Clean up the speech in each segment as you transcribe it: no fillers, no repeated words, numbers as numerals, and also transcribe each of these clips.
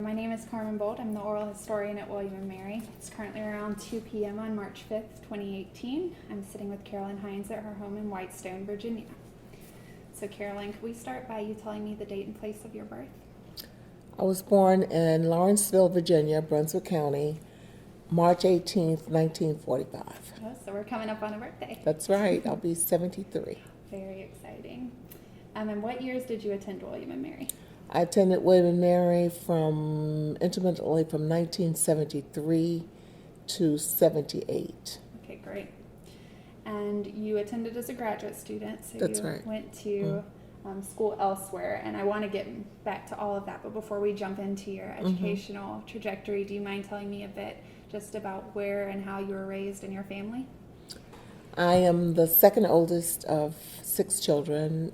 My name is Carmen. I'm the oral historian at William & Mary. It's currently around 2 p.m. on March 5th, 2018. I'm sitting with Carolyn Hines at her home in Whitestone, Virginia. So Carolyn, could we start by you telling me the date and place of your birth? I was born in Lawrenceville, Virginia, Brunswick County, March 18th, 1945. Oh, so we're coming up on a birthday. That's right. I'll be 73. Very exciting. And what years did you attend William & Mary? I attended William & Mary intermittently from 1973 to 78. Okay, great. And you attended as a graduate student, so That's you right. went to school elsewhere, and I want to get back to all of that, but before we jump into your educational trajectory, do you mind telling me a bit just about where and how you were raised in your family? I am the second oldest of 6 children.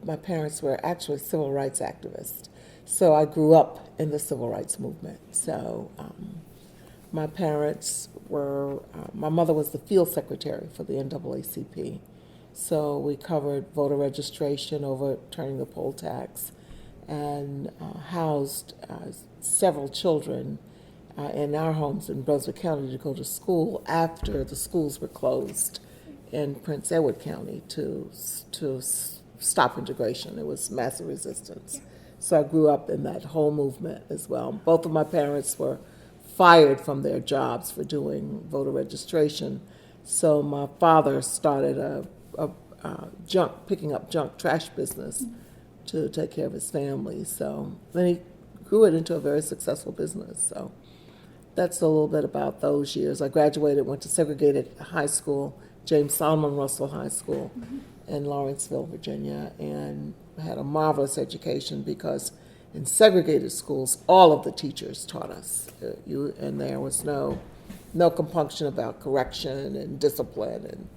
My parents were actually civil rights activists, so I grew up in the civil rights movement. So my parents were, my mother was the field secretary for the NAACP, so we covered voter registration, overturning the poll tax, and housed several children in our homes in Brunswick County to go to school after the schools were closed in Prince Edward County to stop integration. It was massive resistance. So I grew up in that whole movement as well. Both of my parents were fired from their jobs for doing voter registration. So my father started a picking up junk trash business to take care of his family. So then he grew it into a very successful business. So that's a little bit about those years. I graduated, went to segregated high school, James Solomon Russell High School in Lawrenceville, Virginia, and had a marvelous education because in segregated schools, all of the teachers taught us. And there was no compunction about correction and discipline,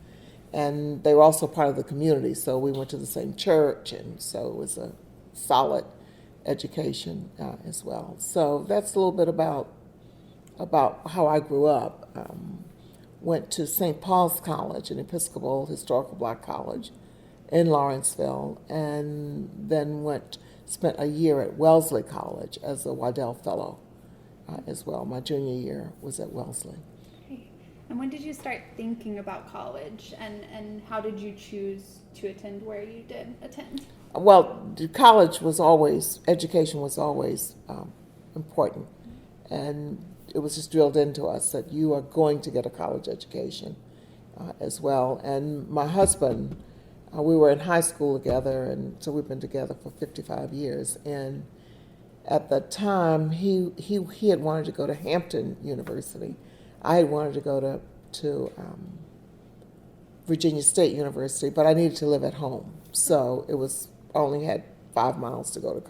and they were also part of the community, so we went to the same church, and so it was a solid education as well. So that's a little bit about how I grew up. Went to St. Paul's College, an Episcopal Historical Black college in Lawrenceville, and then spent a year at Wellesley College as a Waddell Fellow as well. My junior year was at Wellesley. Okay. And when did you start thinking about college, and how did you choose to attend where you did attend? Well, education was always important, and it was just drilled into us that you are going to get a college education as well. And my husband, we were in high school together, and so we've been together for 55 years. And at the time, he had wanted to go to Hampton University. I had wanted to go to Virginia State University, but I needed to live at home. So it was only had 5 miles to go to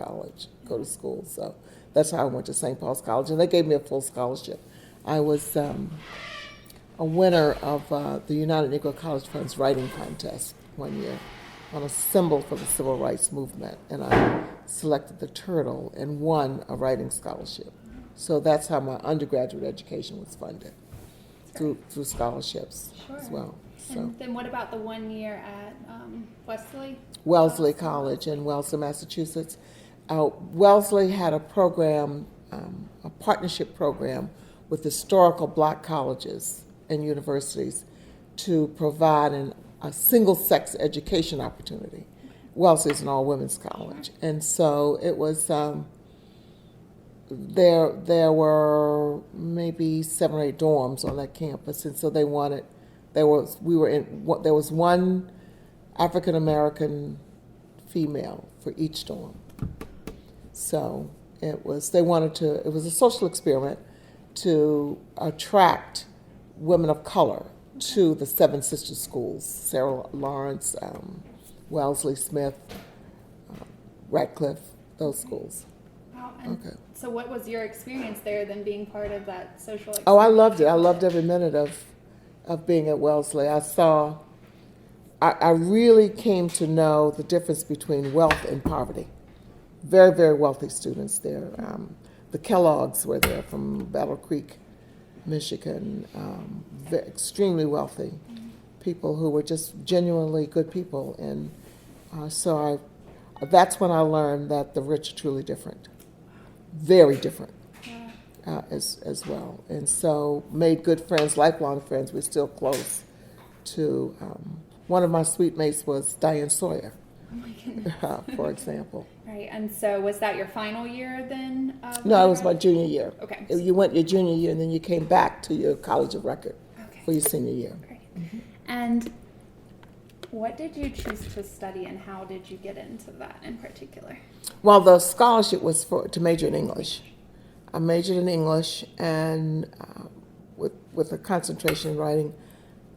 school. So that's how I went to St. Paul's College, and they gave me a full scholarship. I was a winner of the United Negro College Fund's writing contest one year on a symbol for the civil rights movement, and I selected the turtle and won a writing scholarship. So that's how my undergraduate education was funded, through scholarships as well. So. And then what about the 1 year at Wellesley? Wellesley College in Wellesley, Massachusetts. Wellesley had a program, a partnership program with historical black colleges and universities to provide a single-sex education opportunity. Wellesley is an all-women's college, and so it was. There were maybe 7 or 8 dorms on that campus, and so there was one African American female for each dorm. So it was a social experiment to attract women of color to the 7 sister schools: Sarah Lawrence, Wellesley, Smith, Radcliffe, those schools. Wow. And Okay. So what was your experience there then, being part of that social experience? Oh, I loved it. I loved every minute of being at Wellesley. I really came to know the difference between wealth and poverty. Very, very wealthy students there. The Kellogg's were there from Battle Creek, Michigan. Extremely wealthy people who were just genuinely good people. And so that's when I learned that the rich are truly different. Very different. as well. And so made good friends, lifelong friends. We're still close to, one of my suite mates was Diane Sawyer, Oh my goodness. for example. Right, and so was that your final year then? No, it was my junior year. Okay. You went your junior year, and then you came back to your college of record Okay. for your senior year. Great. And what did you choose to study, and how did you get into that in particular? Well, the scholarship was to major in English. I majored in English and with a concentration in writing,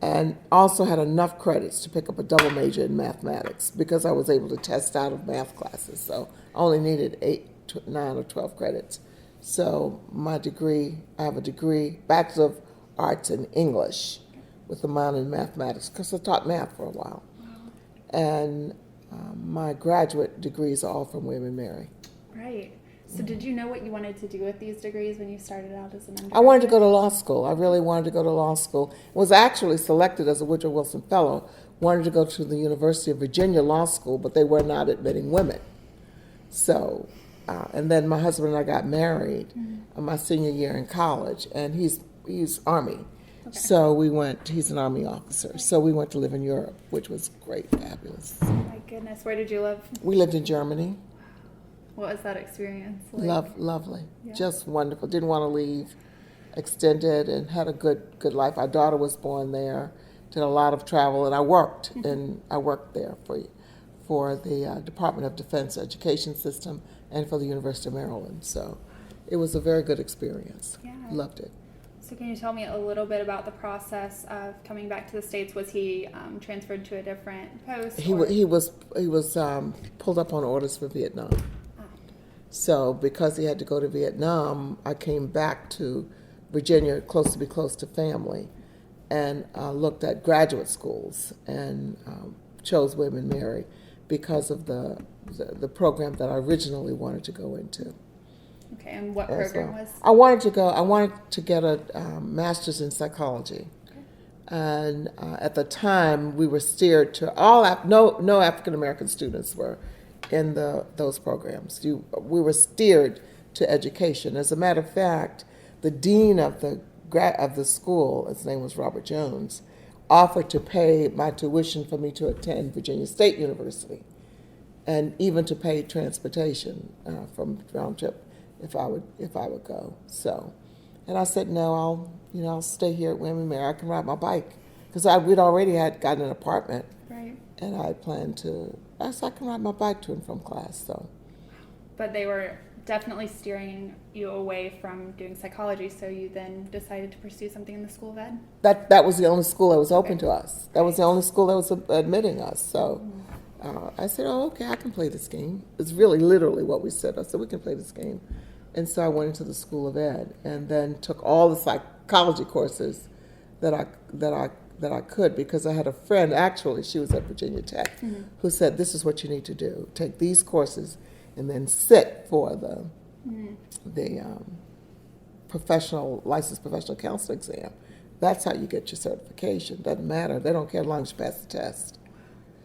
and also had enough credits to pick up a double major in mathematics because I was able to test out of math classes. So I only needed 8, 9, or 12 credits. So my degree, I have a degree, Bachelor of Arts in English with a minor in mathematics because I taught math for a while. And my graduate degrees are all from William and Mary. Right. So did you know what you wanted to do with these degrees when you started out as an undergraduate? I wanted to go to law school. I really wanted to go to law school. Was actually selected as a Woodrow Wilson Fellow. Wanted to go to the University of Virginia Law School, but they were not admitting women. So, and then my husband and I got married my senior year in college, and he's Army. Okay. So we went, he's an Army officer, so we went to live in Europe, which was great, fabulous. Oh my goodness. Where did you live? We lived in Germany. What was that experience like? Lovely, Yeah. just wonderful. Didn't want to leave, extended, and had a good life. Our daughter was born there, did a lot of travel, and I worked, and I worked there for the Department of Defense Education System and for the University of Maryland. So it was a very good experience. Yeah. Loved it. So can you tell me a little bit about the process of coming back to the States? Was he transferred to a different post? He was pulled up on orders for Vietnam. Oh. So because he had to go to Vietnam, I came back to Virginia, close to family, and looked at graduate schools and chose William and Mary because of the program that I originally wanted to go into. Okay, and what program was? I wanted to get a master's in psychology. Okay. And at the time, we were steered to no African American students were in those programs. We were steered to education. As a matter of fact, the dean of the school, his name was Robert Jones, offered to pay my tuition for me to attend Virginia State University, and even to pay transportation from round trip if I would go. So, and I said no, I'll stay here at William and Mary. I can ride my bike because we'd already had gotten an apartment, Right. and I had planned to. I said I can ride my bike to and from class. So, But they were definitely steering you away from doing psychology, so you then decided to pursue something in the School of Ed? that was the only school that was open Okay. to us. That was the only school that was admitting us. So. I said, oh, okay, I can play this game. It's really literally what we said. I said, we can play this game. And so I went into the School of Ed and then took all the psychology courses that I could, because I had a friend, actually, she was at Virginia Tech, who said, this is what you need to do. Take these courses and then sit for the licensed professional counselor exam. That's how you get your certification. Doesn't matter. They don't care as long as you pass the test.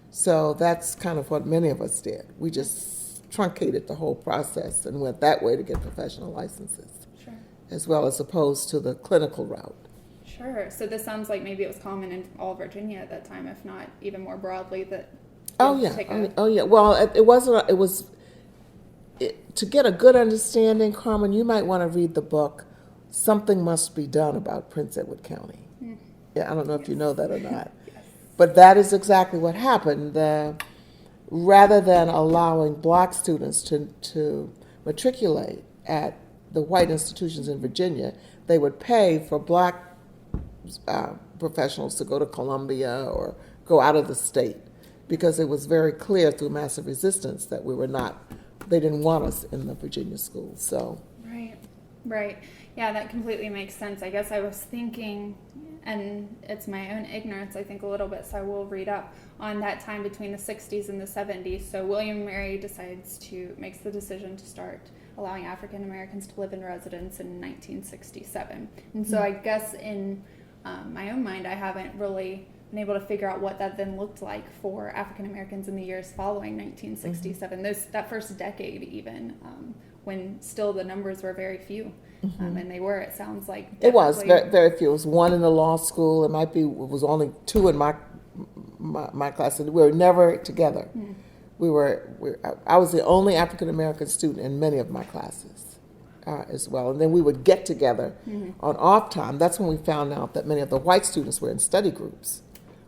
So that's kind of what many of us did. We just truncated the whole process and went that way to get professional licenses, Sure. as well as opposed to the clinical route. Sure. So this sounds like maybe it was common in all of Virginia at that time, if not even more broadly, that Oh you'll yeah, take oh yeah. Well, it wasn't. It was to get a good understanding, Carmen. You might want to read the book "Something Must Be Done About Prince Edward County." Yeah, I don't know if you know that or not. But that is exactly what happened. Rather than allowing black students to matriculate at the white institutions in Virginia, they would pay for black professionals to go to Columbia or go out of the state, because it was very clear through massive resistance that they didn't want us in the Virginia schools. So. Right. Yeah, that completely makes sense. I guess I was thinking, and it's my own ignorance, I think, a little bit, so I will read up on that time between the 60s and the 70s. So William and Mary makes the decision to start allowing African Americans to live in residence in 1967. And so I guess in my own mind, I haven't really been able to figure out what that then looked like for African Americans in the years following 1967, that first decade even, when still the numbers were very few. And they were, it sounds like. It was very, very few. It was one in the law school. It was only two in my class, and we were never together. I was the only African American student in many of my classes as well. And then we would get together on off time. That's when we found out that many of the white students were in study groups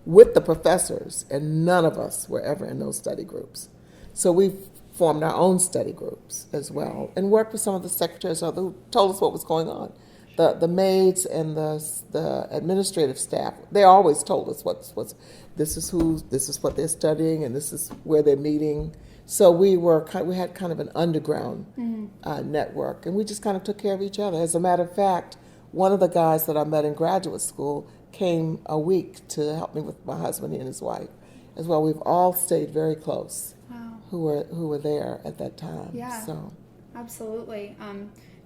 with the professors, and none of us were ever in those study groups. So we formed our own study groups as well, and worked with some of the secretaries who told us what was going on. The maids and the administrative staff, they always told us this is what they're studying, and this is where they're meeting. So we had kind of an underground network, and we just kind of took care of each other. As a matter of fact, one of the guys that I met in graduate school came a week to help me with my husband and his wife as well. We've all stayed very close. Who were there at that time. Yeah, so absolutely.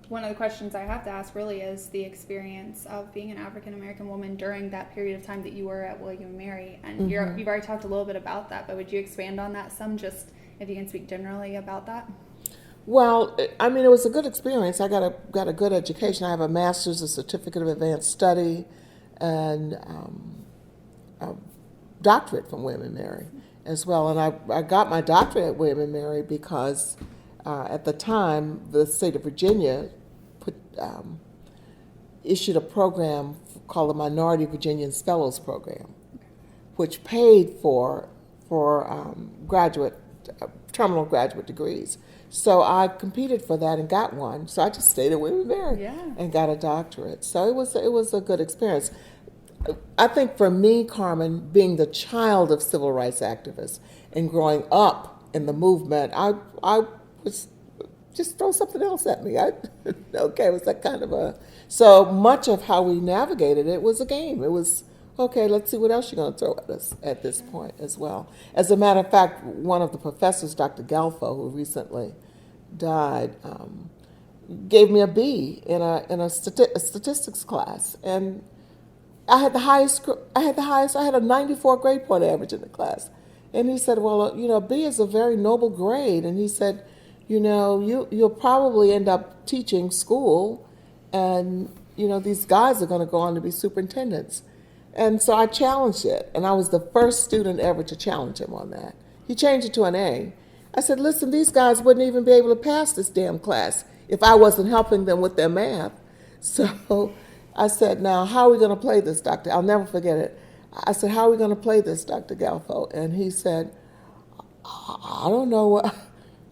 One of the questions I have to ask really is the experience of being an African American woman during that period of time that you were at William & Mary. And you've already talked a little bit about that, but would you expand on that some, just if you can speak generally about that? Well, I mean, it was a good experience. I got a good education. I have a master's, a certificate of advanced study, and a doctorate from William & Mary as well. And I got my doctorate at William & Mary because at the time the state of Virginia issued a program called the Minority Virginians Fellows Program, which paid for terminal graduate degrees. So I competed for that and got one. So I just stayed at William & Mary and got a doctorate. So it was a good experience. I think for me, Carmen, being the child of civil rights activists and growing up in the movement, I was just throw something else at me. It was that kind of so much of how we navigated it was a game. It was, okay, let's see what else you're going to throw at us at this point as well. As a matter of fact, one of the professors, Dr. Galfo, who recently died, gave me a B in a statistics class, and I had a 94 grade point average in the class. And he said, well, B is a very noble grade. And he said, you'll probably end up teaching school, and, these guys are going to go on to be superintendents. And so I challenged it, and I was the first student ever to challenge him on that. He changed it to an A. I said, listen, these guys wouldn't even be able to pass this damn class if I wasn't helping them with their math. So I said, now, how are we going to play this, Doctor? I'll never forget it. I said, how are we going to play this, Dr. Galfo? And he said, I don't know.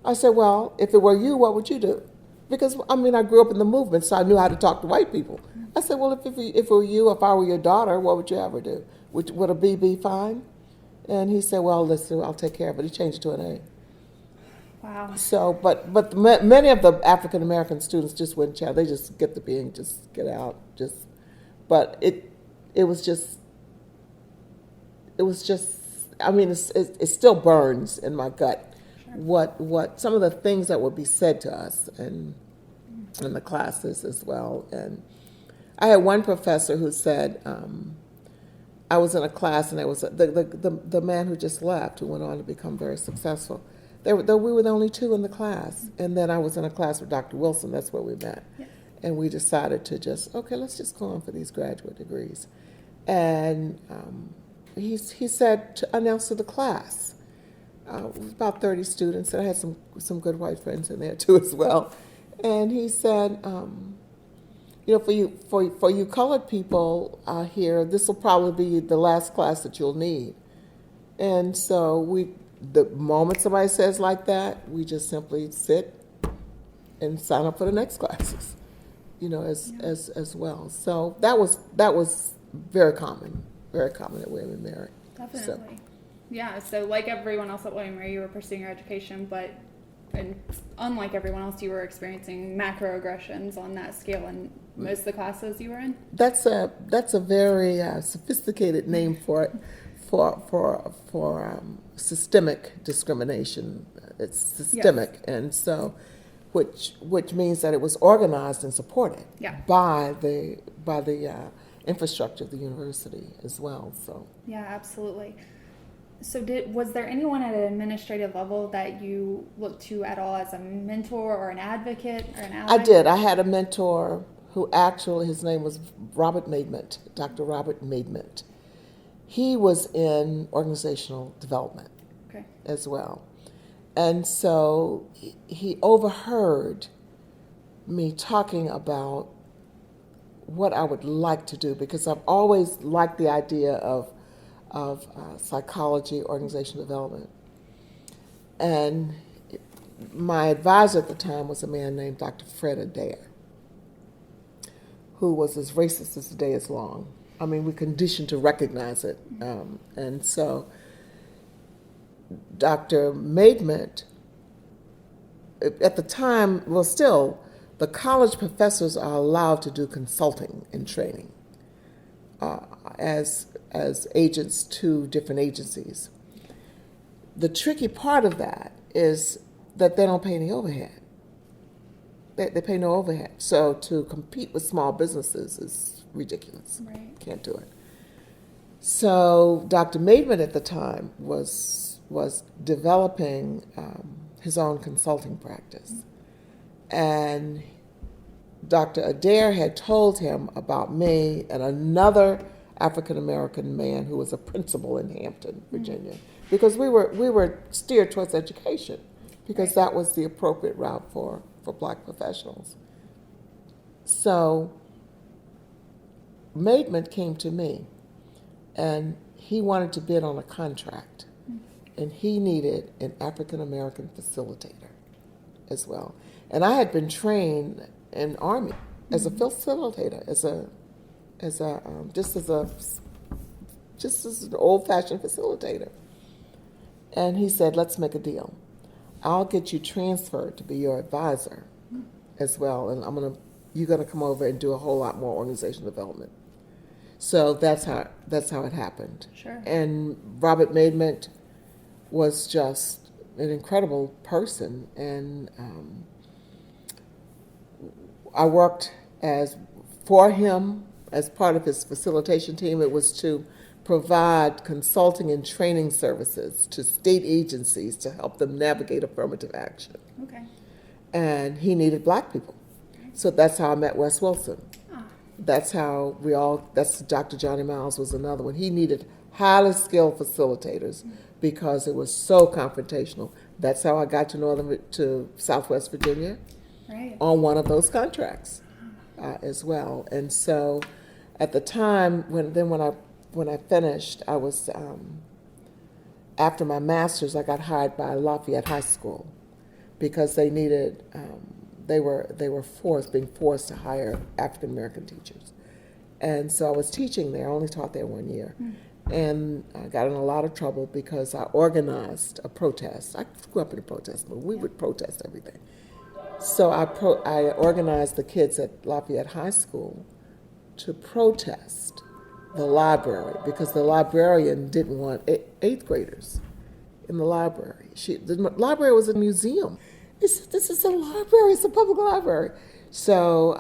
I said, well, if it were you, what would you do? Because, I grew up in the movement, so I knew how to talk to white people. I said, well, if it were you, if I were your daughter, what would you ever do? Would a B be fine? And he said, well, listen, I'll take care of it. He changed it to an A. Wow. So, but many of the African American students just wouldn't chat. They just get the B and just get out. But it was just. It still burns in my gut. Sure. What some of the things that would be said to us and in the classes as well. And I had one professor who said, I was in a class, and there was the man who just left, who went on to become very successful. We were the only two in the class, and then I was in a class with Dr. Wilson. That's where we met, and we decided to let's just go on for these graduate degrees. And he said to announce to the class. It was about 30 students, and I had some good white friends in there too as well. And he said, for you colored people here, this will probably be the last class that you'll need. And so the moment somebody says like that, we just simply sit and sign up for the next classes, as well. So that was very common at William & Mary. Definitely. So. Yeah, so like everyone else at William & Mary, you were pursuing your education, and unlike everyone else, you were experiencing macroaggressions on that scale in most of the classes you were in? That's a very sophisticated name for it, for systemic discrimination. It's systemic, yes. And so, which means that it was organized and supported by the infrastructure of the university as well. So Yeah, absolutely. So was there anyone at an administrative level that you looked to at all as a mentor or an advocate or an ally? I did. I had a mentor who actually, his name was Robert Maidment, Dr. Robert Maidment. He was in organizational development Okay. as well. And so he overheard me talking about what I would like to do, because I've always liked the idea of psychology, organizational development. And my advisor at the time was a man named Dr. Fred Adair, who was as racist as the day is long. I mean, we're conditioned to recognize it. And so Dr. Maidment, at the time, well, still, the college professors are allowed to do consulting and training as agents to different agencies. The tricky part of that is that they don't pay any overhead. They pay no overhead. So to compete with small businesses is ridiculous. Right. Can't do it. So Dr. Maidment at the time was developing his own consulting practice. And Dr. Adair had told him about me and another African-American man who was a principal in Hampton, Virginia, because we were steered towards education, because that was the appropriate route for black professionals. So Maidment came to me, and he wanted to bid on a contract, and he needed an African-American facilitator as well. And I had been trained in Army as a facilitator, just as an old-fashioned facilitator. And he said, let's make a deal. I'll get you transferred to be your advisor as well, and you're gonna come over and do a whole lot more organizational development. So that's how it happened. Sure. And Robert Maidment was just an incredible person, and I worked for him as part of his facilitation team. It was to provide consulting and training services to state agencies to help them navigate affirmative action. Okay. And he needed black people. So that's how I met Wes Wilson. Ah. That's Dr. Johnny Miles was another one. He needed highly skilled facilitators because it was so confrontational. That's how I got to Southwest Virginia. Right. On one of those contracts as well. And so at the time, when I finished, I was, after my master's, I got hired by Lafayette High School because they needed, they were being forced to hire African-American teachers. And so I was teaching there. I only taught there 1 year. And I got in a lot of trouble because I organized a protest. I grew up in a protest movement. We would protest everything. So I organized the kids at Lafayette High School to protest the library because the librarian didn't want eighth graders in the library. The library was a museum. This is a library. It's a public library. So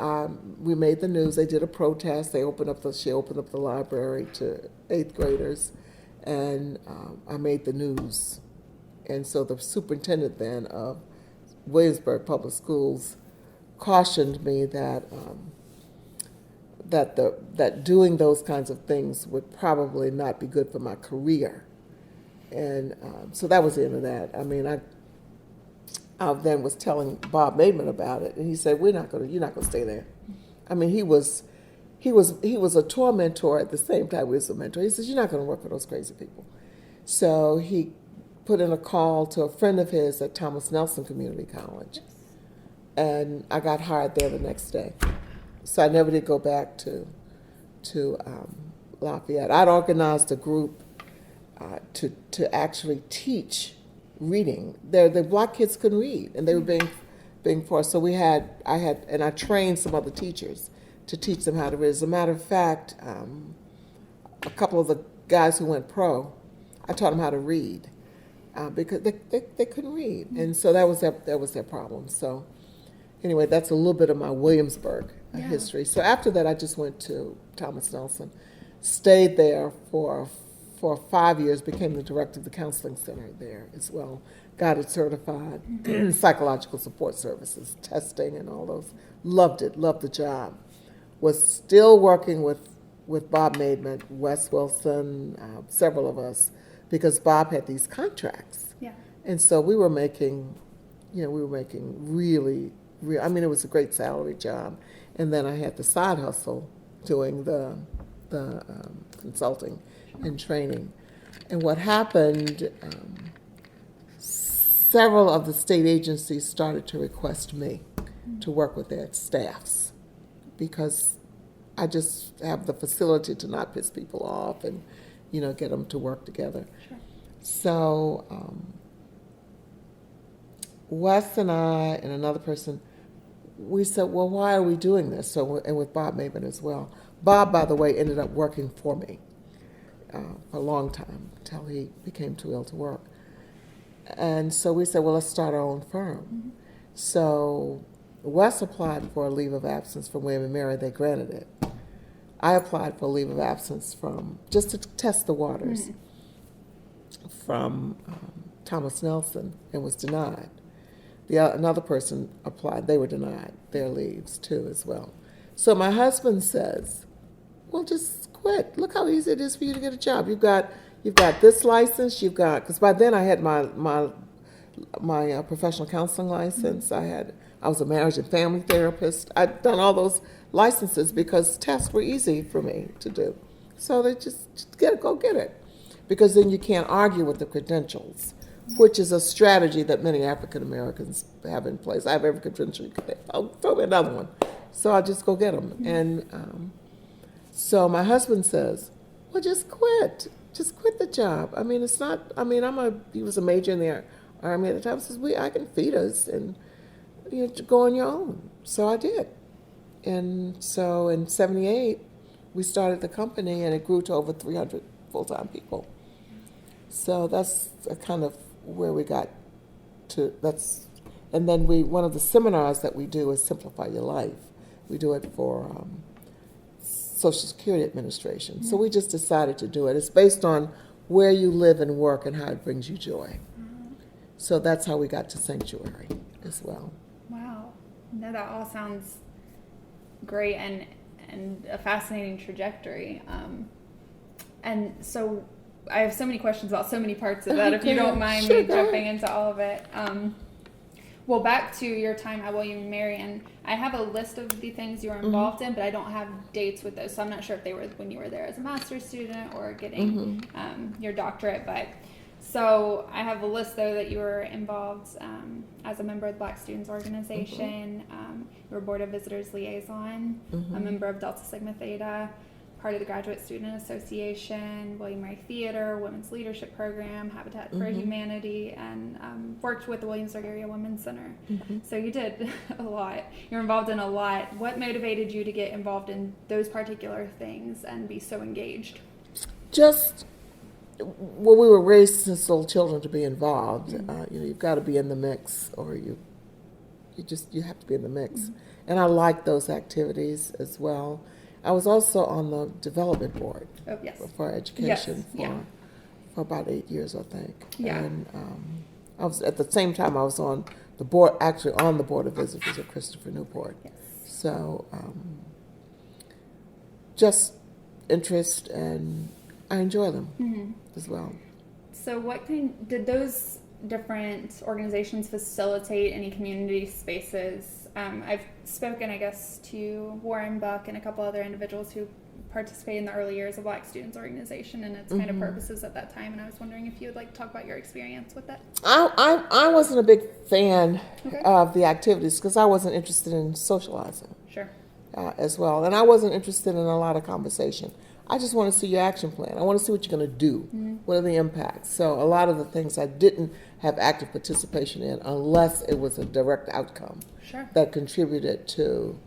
we made the news. They did a protest. She opened up the library to eighth graders, and I made the news. And so the superintendent then of Williamsburg Public Schools cautioned me that that doing those kinds of things would probably not be good for my career, and so that was the end of that. I mean, I then was telling Bob Maidment about it, and he said, "You're not going to stay there." I mean, he was a tormentor at the same time he was a mentor. He says, "You're not going to work for those crazy people." So he put in a call to a friend of his at Thomas Nelson Community College, and I got hired there the next day. So I never did go back to Lafayette. I'd organized a group to actually teach reading. The black kids couldn't read, and they were being forced. So I trained some other teachers to teach them how to read. As a matter of fact, a couple of the guys who went pro, I taught them how to read. Because they couldn't read, and so that was their problem. So anyway, that's a little bit of my Williamsburg a Yeah. history. So after that, I just went to Thomas Nelson, stayed there for 5 years, became the director of the counseling center there as well. Got it certified, psychological support services, testing and all those. Loved it, loved the job. Was still working with Bob Maidment, Wes Wilson, several of us, because Bob had these contracts. Yeah. And so we were making really, I mean, it was a great salary job. And then I had the side hustle doing the consulting and training. And what happened, several of the state agencies started to request me to work with their staffs because I just have the facility to not piss people off and, get them to work together. Sure. So Wes and I and another person, we said, well, why are we doing this? And with Bob Maven as well. Bob, by the way, ended up working for me for a long time until he became too ill to work. And so we said, well, let's start our own firm. Mm-hmm. So Wes applied for a leave of absence from William and Mary. They granted it. I applied for a leave of absence just to test the waters from Thomas Nelson and was denied. Another person applied. They were denied their leaves too as well. So my husband says, well, just quit. Look how easy it is for you to get a job. You've got this license. Because by then I had my professional counseling license. I was a marriage and family therapist. I'd done all those licenses because tests were easy for me to do. So they just go get it. Because then you can't argue with the credentials, which is a strategy that many African Americans have in place. I have every credential you could. Oh, throw me another one. So I just go get them. Mm-hmm. And so my husband says, well, just quit. Just quit the job. I mean, it's not, he was a major in the Army at the time. He says, I can feed us and go on your own. So I did. And so in 1978, we started the company and it grew to over 300 full-time people. So that's kind of where we got to. And then one of the seminars that we do is Simplify Your Life. We do it for Social Security Administration. Mm-hmm. So we just decided to do it. It's based on where you live and work and how it brings you joy. Mm-hmm. So that's how we got to Sanctuary as well. Wow. No, that all sounds great and a fascinating trajectory. And so I have so many questions about so many parts of that, if you don't mind me jumping into all of it. Well, back to your time at William & Mary, and I have a list of the things you were involved in, but I don't have dates with those, so I'm not sure if they were when you were there as a master's student or getting your doctorate. But so I have a list, though, that you were involved as a member of the Black Students Organization. You were Board of Visitors Liaison, a member of Delta Sigma Theta, part of the Graduate Student Association, William Mary Theater, Women's Leadership Program, Habitat for Humanity, and worked with the Williamsburg Area Women's Center. So you did a lot. You're involved in a lot. What motivated you to get involved in those particular things and be so engaged? We were raised since little children to be involved. You've got to be in the mix, or you have to be in the mix. And I like those activities as well. I was also on the development board for education for about 8 years, I think. Yeah. And I was at the same time I was on the board, actually on the Board of Visitors at Christopher Newport. Yes. So just interest, and I enjoy them as well. So did those different organizations facilitate any community spaces? I've spoken, I guess, to Warren Buck and a couple other individuals who participated in the early years of Black Students Organization and its kind of purposes at that time, and I was wondering if you would like to talk about your experience with that. I wasn't a big fan of the activities because I wasn't interested in socializing. Sure. As well, and I wasn't interested in a lot of conversation. I just want to see your action plan. I want to see what you're going to do. What are the impacts? So a lot of the things I didn't have active participation in unless it was a direct outcome that contributed to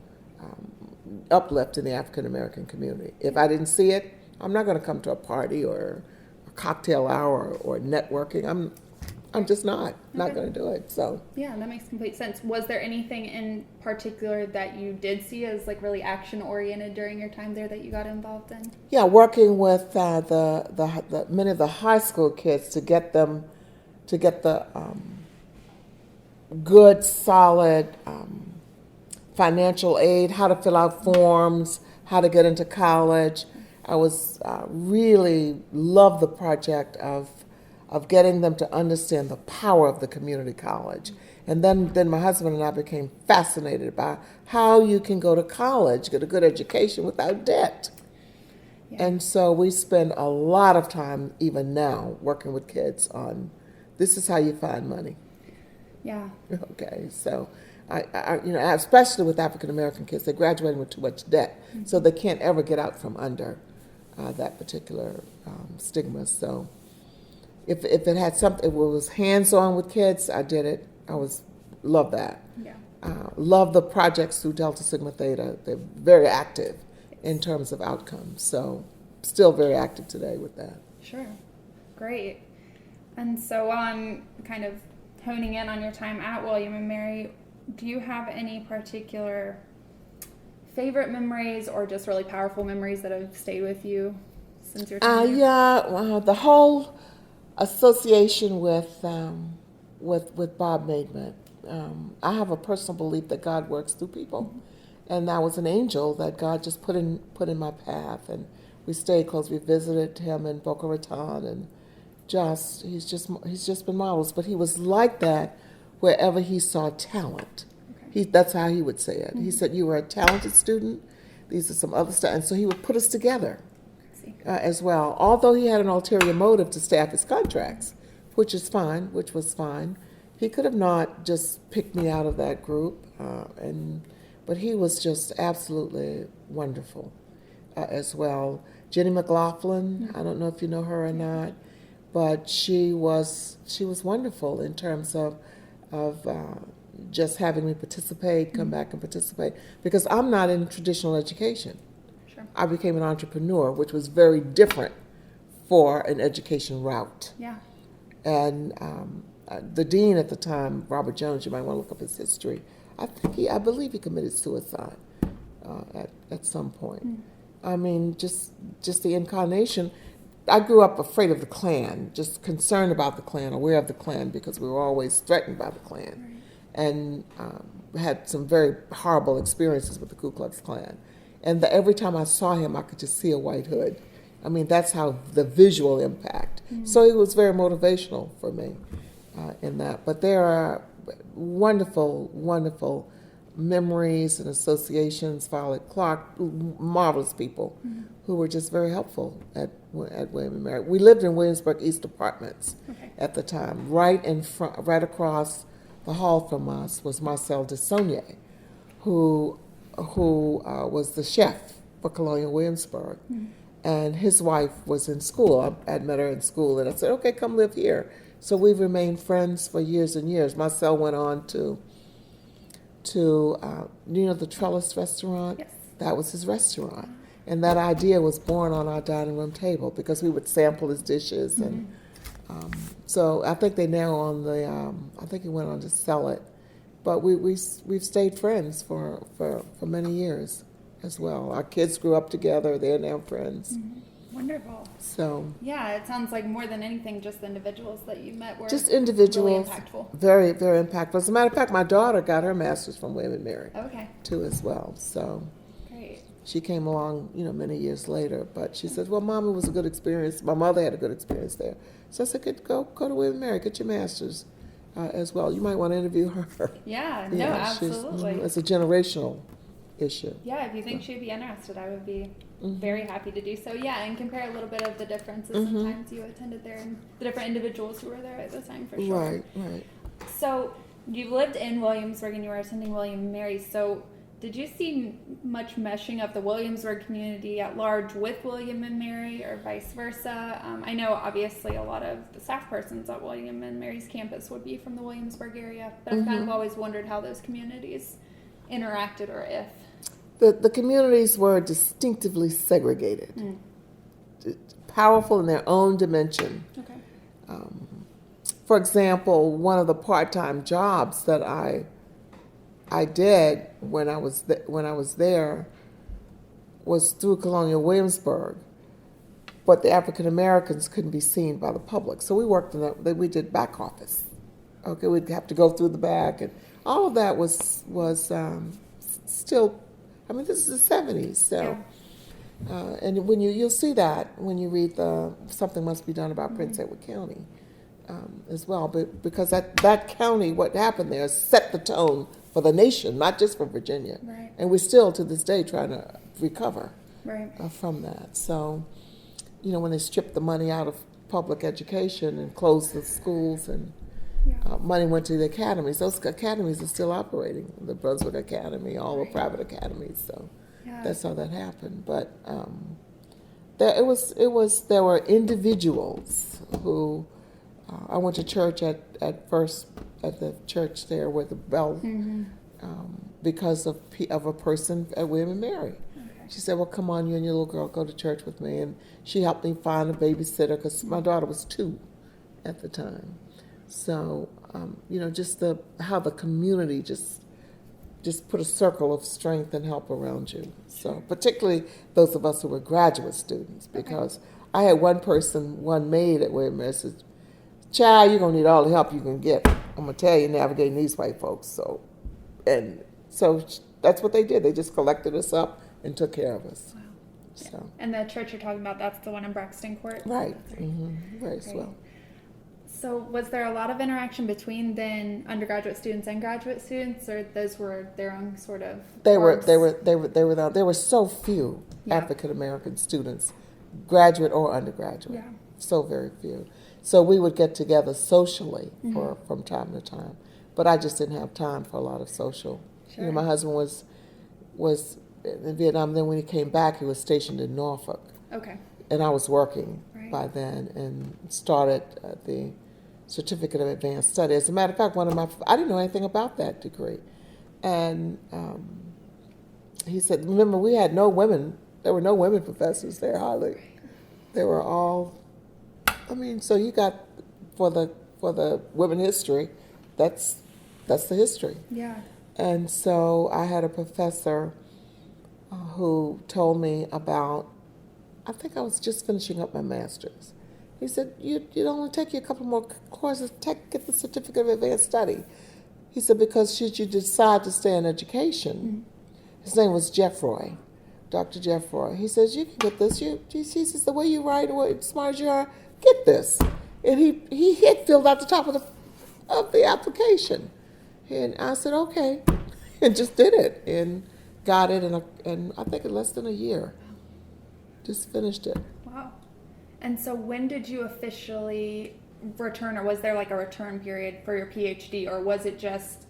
uplift in the African American community. If I didn't see it, I'm not going to come to a party or a cocktail hour or networking. I'm just not Okay. going to do it. So Yeah, that makes complete sense. Was there anything in particular that you did see as like really action oriented during your time there that you got involved in? yeah, working with the many of the high school kids to get them to get the good, solid financial aid, how to fill out forms, how to get into college. I was really loved the project of getting them to understand the power of the community college. And then my husband and I became fascinated by how you can go to college, get a good education without debt. Yeah. And so we spend a lot of time, even now, working with kids on this is how you find money. Yeah. Okay, so I especially with African American kids, they're graduating with too much debt, so they can't ever get out from under that particular stigma. So if it had something, if it was hands on with kids, I did it. Love that. Yeah. Love the projects through Delta Sigma Theta. They're very active in terms of outcomes. So still very active today with that. Sure. Great. And so kind of honing in on your time at William and Mary, do you have any particular favorite memories or just really powerful memories that have stayed with you since your time there? Yeah, the whole association with Bob Maidment. I have a personal belief that God works through people, and that was an angel that God just put in my path, and we stayed close. We visited him in Boca Raton, and he's just been marvelous. But he was like that wherever he saw talent. Okay. That's how he would say it. He said, "You were a talented student. These are some other stuff," and so he would put us together. As well, although he had an ulterior motive to staff his contracts, which was fine. He could have not just picked me out of that group, but he was just absolutely wonderful as well. Jenny McLaughlin, I don't know if you know her or not, but she was wonderful in terms of just having me participate, come back and participate, because I'm not in traditional education. I became an entrepreneur, which was very different for an education route. Yeah. And the dean at the time, Robert Jones, you might want to look up his history. I believe he committed suicide at some point. I mean, just the incarnation. I grew up afraid of the Klan, just concerned about the Klan, aware of the Klan, because we were always threatened by the Klan, and had some very horrible experiences with the Ku Klux Klan. And every time I saw him, I could just see a white hood. I mean, that's how the visual impact. So it was very motivational for me in that. But there are wonderful, wonderful memories and associations. Violet Clark, marvelous people who were just very helpful at William and Mary. We lived in Williamsburg East Apartments at the time. Right in front, right across the hall from us was Marcel Desaulniers, who was the chef for Colonial Williamsburg. And his wife was in school. I had met her in school, and I said, okay, come live here. So we've remained friends for years and years. Marcel went on to the Trellis restaurant? Yes. That was his restaurant. And that idea was born on our dining room table because we would sample his dishes. And so I think they now I think he went on to sell it. But we've stayed friends for many years as well. Our kids grew up together. They're now friends. Wonderful. So yeah, it sounds like more than anything, just the individuals that you met were just individuals, really impactful. Very, very impactful. As a matter of fact, my daughter got her master's from William and Mary. Okay. Too as well. So great. She came along, many years later. But she said, "Well, Mom, it was a good experience. My mother had a good experience there." So I said, "Go to William and Mary, get your master's." As well. You might want to interview her. Yeah, no, absolutely. It's a generational issue. Yeah, if you think she'd be interested, I would be very happy to do so. Yeah, and compare a little bit of the differences in times you attended there and the different individuals who were there at the time, for sure. Right. So you lived in Williamsburg and you were attending William and Mary. So did you see much meshing of the Williamsburg community at large with William and Mary, or vice versa? I know obviously a lot of the staff persons at William and Mary's campus would be from the Williamsburg area, but I've kind of always wondered how those communities interacted, or if. The communities were distinctively segregated, powerful in their own dimension. Okay. for example, one of the part-time jobs that I did when I was there was through Colonial Williamsburg, but the African Americans couldn't be seen by the public, so we worked in that. We did back office. Okay, we'd have to go through the back, and all of that was still. I mean, this is the '70s, so. And when you'll see that when you read Something Must Be Done About Prince Edward County as well, but because that county, what happened there set the tone for the nation, not just for Virginia. Right. And we're still to this day trying to recover from that. So, when they stripped the money out of public education and closed the schools and money went to the academies, those academies are still operating, the Brunswick Academy, all the private academies, so. That's how that happened. But there were individuals who I went to church at the church there with the bell because of a person at William and Mary. Okay. She said, "Well, come on, you and your little girl go to church with me," and she helped me find a babysitter because my daughter was 2 at the time. So just how the community just put a circle of strength and help around you. So particularly those of us who were graduate students, because I had one maid at William Mary said, "Child, you're gonna need all the help you can get. I'm gonna tell you, navigating these white folks." So that's what they did. They just collected us up and took care of us. Wow. So. And the church you're talking about, that's the one in Braxton Court? Right. Very swell. So was there a lot of interaction between then undergraduate students and graduate students, or those were their own sort of? There were so few African American students, graduate or undergraduate. Yeah. So very few. So we would get together socially from time to time, but I just didn't have time for a lot of social. Sure. My husband was in Vietnam. Then when he came back, he was stationed in Norfolk. Okay. And I was working by then and started the Certificate of Advanced Study. As a matter of fact, I didn't know anything about that degree. And he said, remember, we had no women, there were no women professors there hardly. They were all, so you got, for the women history, that's the history. Yeah. And so I had a professor who told me about, I think I was just finishing up my master's. He said, you'd only take you a couple more courses, get the Certificate of Advanced Study. He said, because should you decide to stay in education, his name was Jeffroy, Dr. Jeffroy. He says, you can get this. He says, the way you write, as smart as you are, get this. And he had filled out the top of the application. And I said, okay, and just did it and got it in I think in less than a year. Just finished it. Wow. And so when did you officially return, or was there like a return period for your PhD, or was it just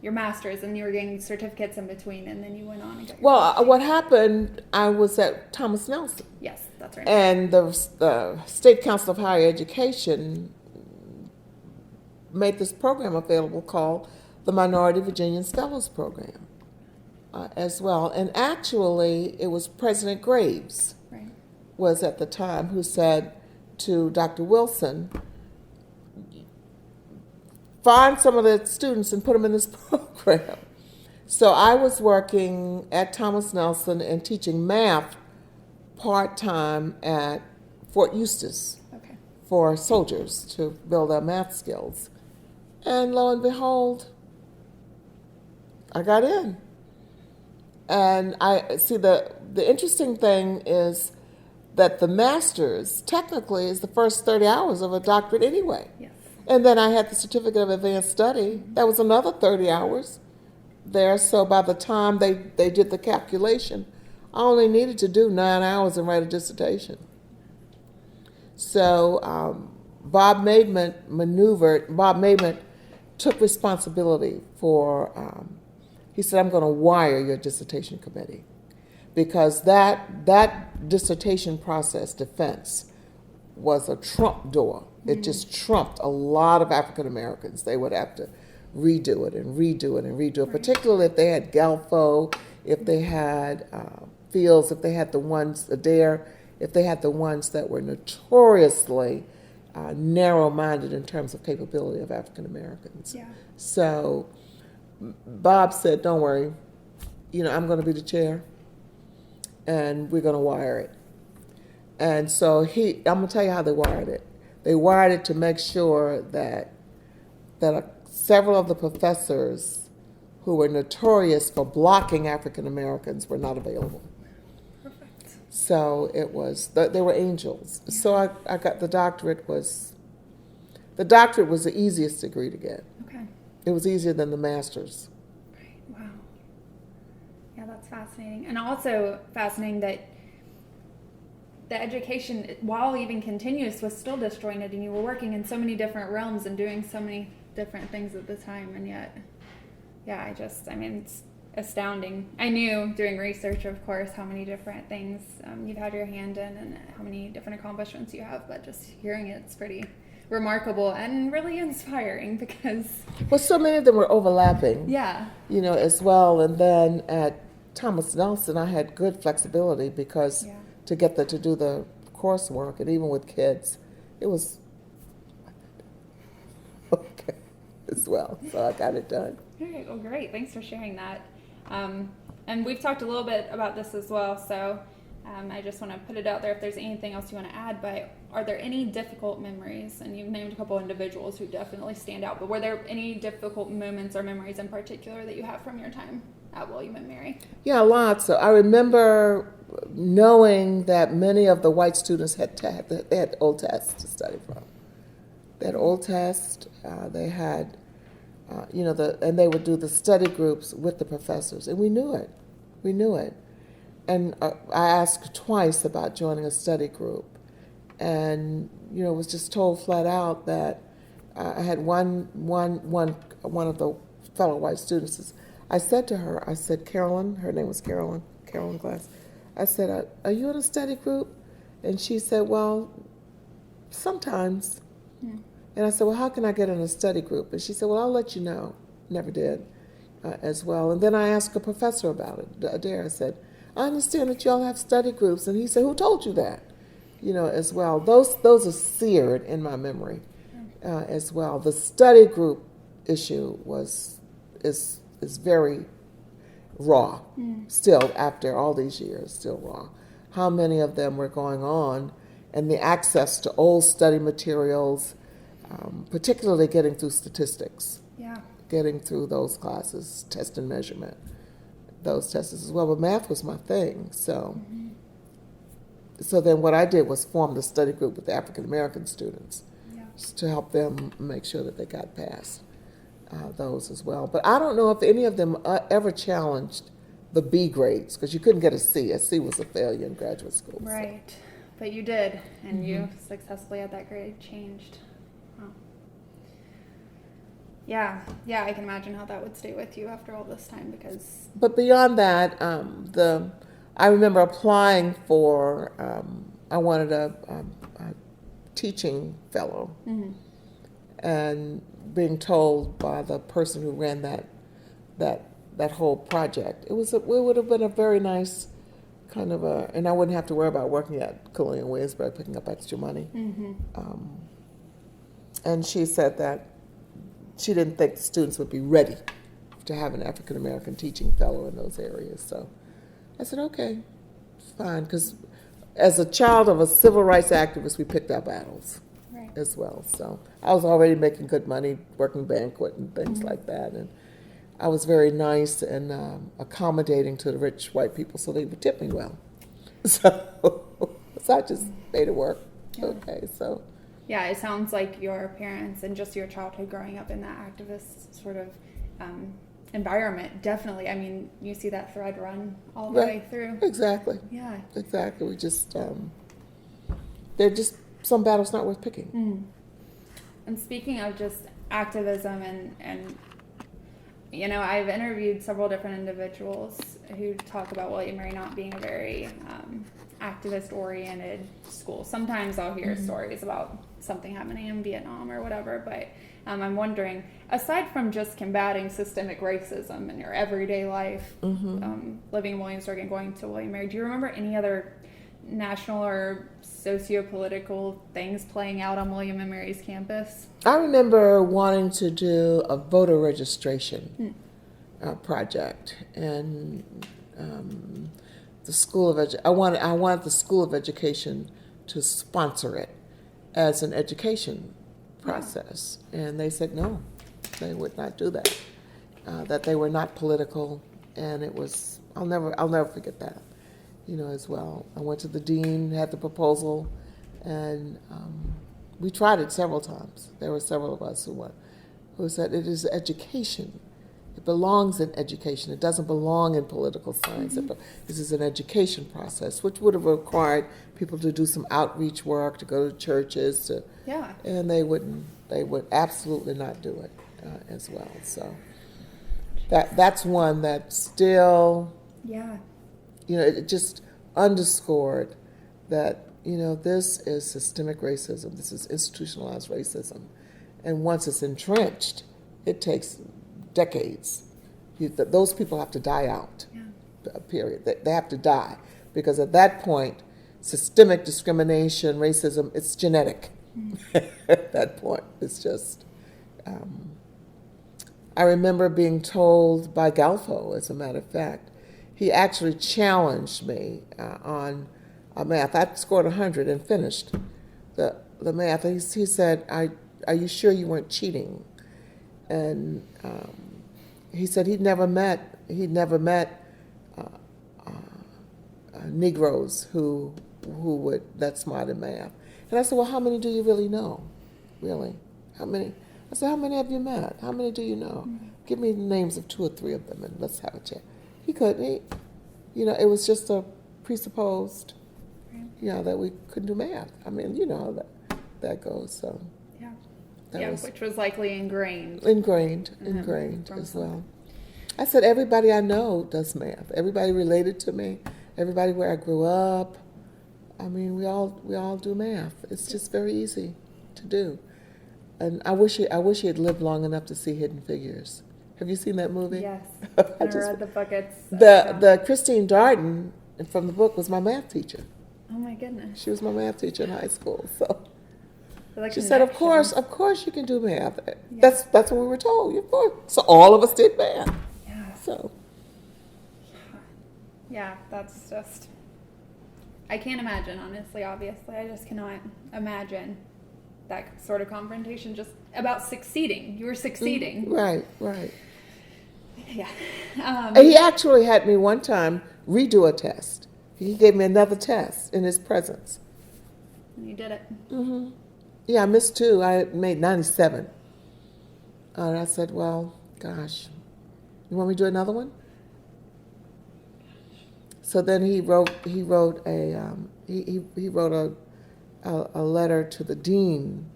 your master's and you were getting certificates in between and then you went on and got your PhD? What happened, I was at Thomas Nelson. Yes, that's right. And the State Council of Higher Education made this program available called the Minority Virginians Fellows Program as well. And actually, it was President Graves was at the time who said to Dr. Wilson, find some of the students and put them in this program. So I was working at Thomas Nelson and teaching math part-time at Fort Eustis for soldiers to build their math skills. And lo and behold, I got in. And I see the interesting thing is that the master's technically is the first 30 hours of a doctorate anyway. Yes. And then I had the Certificate of Advanced Study. That was another 30 hours there. So by the time they did the calculation, I only needed to do 9 hours and write a dissertation. So Bob Maidment took responsibility for, he said, I'm going to wire your dissertation committee. Because that dissertation process, defense, was a trump door. It just trumped a lot of African Americans. They would have to redo it and redo it and redo it, particularly if they had Galfo, if they had Fields, if they had the ones, Adair, if they had the ones that were notoriously narrow-minded in terms of capability of African Americans. Yeah. So Bob said, don't worry, I'm going to be the chair, and we're going to wire it. And so I'm going to tell you how they wired it. They wired it to make sure that several of the professors who were notorious for blocking African Americans were not available. Perfect. So they were angels. Yeah. So I got the doctorate was the easiest degree to get. Okay. It was easier than the master's. Right. Wow. Yeah, that's fascinating. And also fascinating that the education, while even continuous, was still disjointed, and you were working in so many different realms and doing so many different things at the time, and yet, yeah, it's astounding. I knew doing research, of course, how many different things you've had your hand in and how many different accomplishments you have, but just hearing it's pretty remarkable and really inspiring because... Well, so many of them were overlapping. Yeah. As well, and then at Thomas Nelson, I had good flexibility because... Yeah. To do the coursework, and even with kids, it was okay as well. So I got it done. All right. Well, great. Thanks for sharing that. And we've talked a little bit about this as well. So I just want to put it out there if there's anything else you want to add. But are there any difficult memories? And you've named a couple individuals who definitely stand out. But were there any difficult moments or memories in particular that you have from your time at William and Mary? Yeah, lots. So I remember knowing that many of the white students they had old tests to study from. They had old tests. They had, and they would do the study groups with the professors, and we knew it. We knew it. And I asked twice about joining a study group, and was just told flat out that I had one of the fellow white students. I said to her, Carolyn, her name was Carolyn Glass. I said, are you in a study group? And she said, well, sometimes. Yeah. And I said, well, how can I get in a study group? And she said, well, I'll let you know. Never did as well. And then I asked a professor about it, Adair. I said, I understand that y'all have study groups. And he said, who told you that? As well. Those are seared in my memory as well. The study group issue is very raw, still after all these years, still raw. How many of them were going on, and the access to old study materials, particularly getting through statistics, getting through those classes, test and measurement, those tests as well. But math was my thing, so then what I did was form the study group with the African American students to help them make sure that they got past those as well. But I don't know if any of them ever challenged the B grades, because you couldn't get a C. A C was a failure in graduate school. Right. So. But you did, and you successfully had that grade changed. Wow. Yeah, I can imagine how that would stay with you after all this time, because... But beyond that, I remember applying for, I wanted a teaching fellow, and being told by the person who ran that whole project, it would have been a very nice kind of and I wouldn't have to worry about working at Colonial Williamsburg picking up extra money. And she said that she didn't think the students would be ready to have an African American teaching fellow in those areas. So I said, okay, it's fine, because as a child of a civil rights activist, we picked our battles. As well. So I was already making good money working banquet and things like that, and I was very nice and accommodating to the rich white people, so they would tip me well. So I just made it work. Okay, so yeah, it sounds like your parents and just your childhood growing up in that activist sort of environment, definitely. I mean, you see that thread run all the way through. Exactly. Yeah. Exactly. We just they're just some battles not worth picking. And speaking of just activism and I've interviewed several different individuals who talk about William and Mary not being a very activist-oriented school. Sometimes I'll hear stories about something happening in Vietnam or whatever, but I'm wondering, aside from just combating systemic racism in your everyday life, living in Williamsburg and going to William and Mary, do you remember any other national or socio-political things playing out on William and Mary's campus? I remember wanting to do a voter registration project, and the School of I wanted the School of Education to sponsor it as an education process, and they said no, they would not do that. That they were not political, and it was I'll never forget that. As well. I went to the dean, had the proposal, and we tried it several times. There were several of us who said it is education. It belongs in education. It doesn't belong in political science. This is an education process, which would have required people to do some outreach work, to go to churches, and they would absolutely not do it as well. So that's one that still, it just underscored that, this is systemic racism. This is institutionalized racism. And once it's entrenched, it takes decades. Those people have to die out, period. They have to die. Because at that point, systemic discrimination, racism, it's genetic. At that point, it's just... I remember being told by Galfo, as a matter of fact, he actually challenged me on math. I scored 100 and finished the math. He said, "Are you sure you weren't cheating?" And he said he'd never met Negroes who would that smart in math. And I said, "Well, how many do you really know? Really, how many?" I said, "How many have you met? How many do you know? Give me the names of 2 or 3 of them, and let's have a chat." He couldn't. It was just a presupposed, that we couldn't do math. I mean, how that goes. So which was likely ingrained as well. I said, everybody I know does math. Everybody related to me, everybody where I grew up. I mean, we all do math. It's just very easy to do. And I wish he had lived long enough to see Hidden Figures. Have you seen that movie? Yes. I read the book. The Christine Darden from the book was my math teacher. Oh my goodness. She was my math teacher in high school. So she said, "Of course you can do math." Yeah. That's what we were told. Of course. So all of us did math. Yeah. So. Yeah, that's just. I can't imagine, honestly. Obviously, I just cannot imagine that sort of confrontation just about succeeding. You were succeeding. Right. Yeah. And he actually had me one time redo a test. He gave me another test in his presence. And you did it. Mm-hmm. Yeah, I missed 2. I made 97. And I said, "Well, gosh, you want me to do another one?" So then he wrote a letter to the dean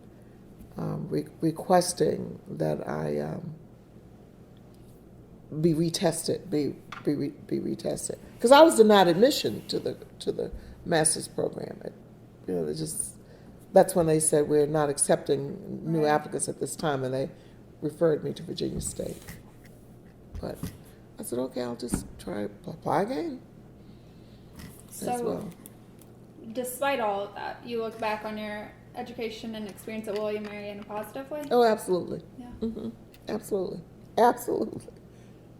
requesting that I be retested, be retested, because I was denied admission to the master's program. That's when they said we're not accepting new applicants at this time, and they referred me to Virginia State. But I said, okay, I'll just try apply again. So, despite all of that, you look back on your education and experience at William and Mary in a positive way? Oh, absolutely. Yeah. Mm-hmm. Absolutely.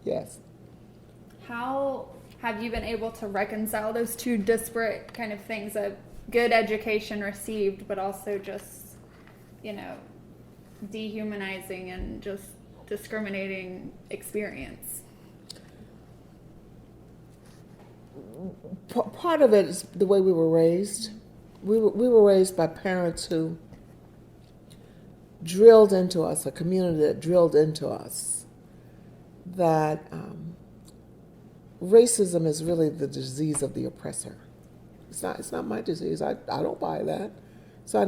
Yes. How have you been able to reconcile those two disparate kind of things of good education received, but also just, dehumanizing and just discriminating experience? Part of it is the way we were raised. We were raised by parents who drilled into us, a community that drilled into us that racism is really the disease of the oppressor. It's not my disease. I don't buy that. So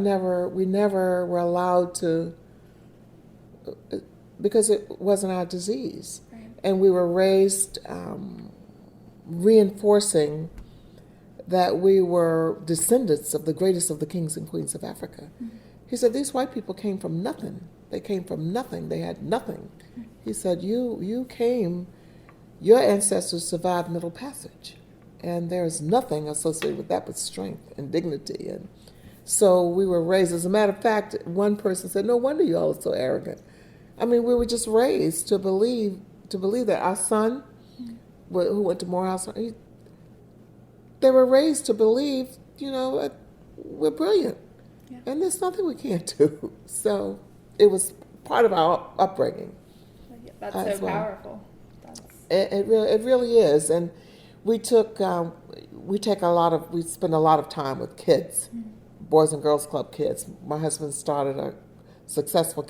we never were allowed to, because it wasn't our disease. Right. And we were raised reinforcing that we were descendants of the greatest of the kings and queens of Africa. Mm-hmm. He said, these white people came from nothing. They came from nothing. They had nothing. Mm-hmm. He said, your ancestors survived Middle Passage. And there's nothing associated with that but strength and dignity. And so we were raised. As a matter of fact, one person said, "No wonder you all are so arrogant." I mean, we were just raised to believe that our son, who went to Morehouse, they were raised to believe, that we're brilliant, Yeah. and there's nothing we can't do. So it was part of our upbringing. That's as so well. powerful. It really is, and we spend a lot of time with kids, Boys and Girls Club kids. My husband started a successful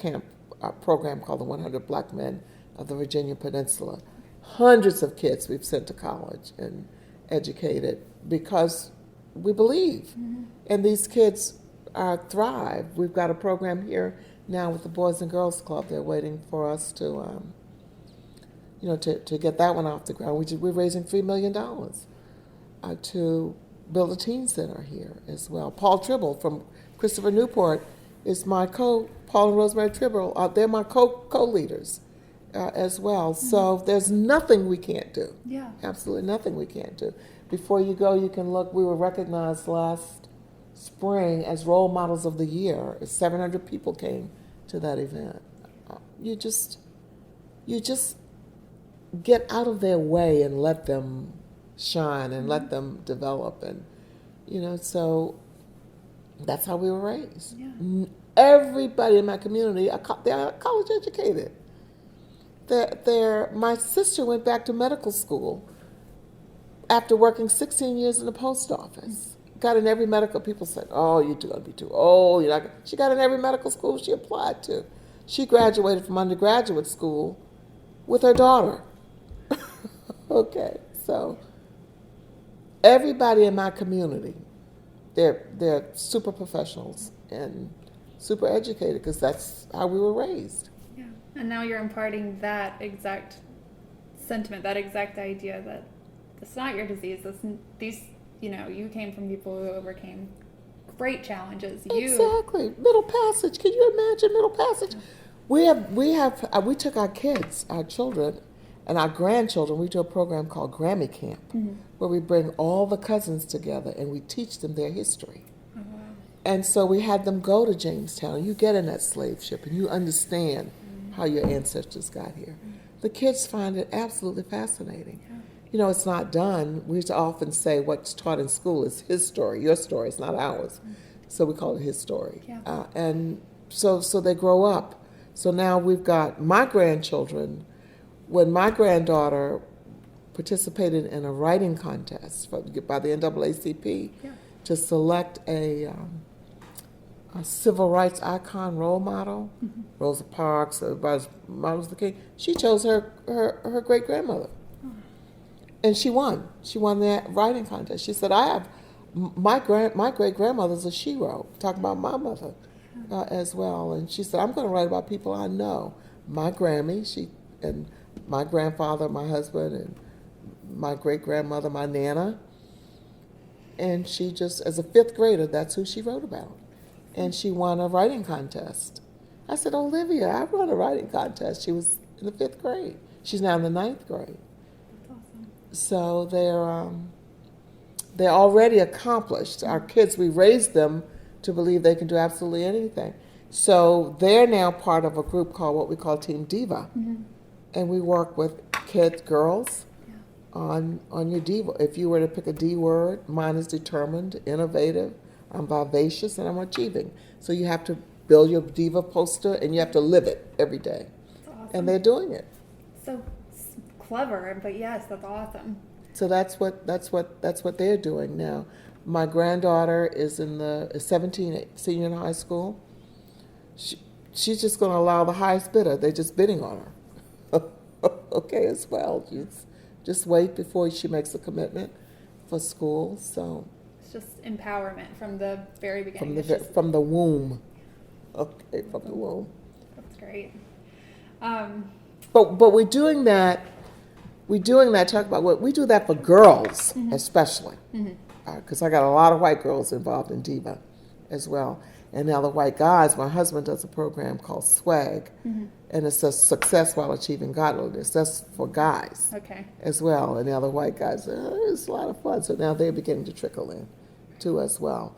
program called the 100 Black Men of the Virginia Peninsula. Hundreds of kids we've sent to college and educated because we believe, and these kids thrive. We've got a program here now with the Boys and Girls Club. They're waiting for us to get that one off the ground. We're raising $3 million to build a teen center here as well. Paul Tribble from Christopher Newport is Paul and Rosemary Tribble, they're my co-leaders as well. So there's nothing we can't do. Yeah. Absolutely nothing we can't do. Before you go, you can look. We were recognized last spring as Role Models of the Year. 700 people came to that event. You just get out of their way and let them shine and let them develop. And, so that's how we were raised. Yeah. Everybody in my community, they're college educated. My sister went back to medical school after working 16 years in the post office. Got in every medical, people said, "Oh, you're going to be too old." She got in every medical school she applied to. She graduated from undergraduate school with her daughter. Okay, so everybody in my community, they're super professionals and super educated because that's how we were raised. Yeah. And now you're imparting that exact sentiment, that exact idea that it's not your disease. You came from people who overcame great challenges. Exactly. Middle Passage. Can you imagine Middle Passage? We took our kids, our children, and our grandchildren. We do a program called Grammy Camp, where we bring all the cousins together and we teach them their history. Oh, wow. And so we had them go to Jamestown. You get in that slave ship and you understand how your ancestors got here. The kids find it absolutely fascinating. Yeah. It's not done. We used to often say what's taught in school is his story. Your story is not ours. So we call it his story. Yeah. And so they grow up. So now we've got my grandchildren. When my granddaughter participated in a writing contest by the NAACP to select a civil rights icon role model, Rosa Parks, Martin Luther King, she chose her great-grandmother. And she won. She won that writing contest. She said, "I have my great-grandmother's a shero," talking about my mother as well. And she said, "I'm going to write about people I know. My Grammy, and my grandfather, my husband, and my great-grandmother, my Nana." And she just, as a fifth grader, that's who she wrote about. And she won a writing contest. I said, "Olivia, I won a writing contest." She was in the fifth grade. She's now in the ninth grade. So they're already accomplished. Our kids, we raised them to believe they can do absolutely anything. So they're now part of a group called what we call Team Diva. And we work with girls on your diva. If you were to pick a D word, mine is determined, innovative, I'm vivacious, and I'm achieving. So you have to build your diva poster and you have to live it every day. That's awesome. And they're doing it. So clever, but yes, that's awesome. So that's what they're doing now. My granddaughter is 17, senior in high school. She's just going to allow the highest bidder. They're just bidding on her. Okay, as well. Just wait before she makes a commitment for school. So it's just empowerment from the very beginning. From the womb. Okay, from the womb. That's great. But we're doing that. Talk about what we do that for girls, especially, because I got a lot of white girls involved in Diva, as well. And now the white guys. My husband does a program called Swag, and it says success while achieving godliness. That's for guys Okay. as well. And the other white guys say, oh, it's a lot of fun. So now they're beginning to trickle in too as well.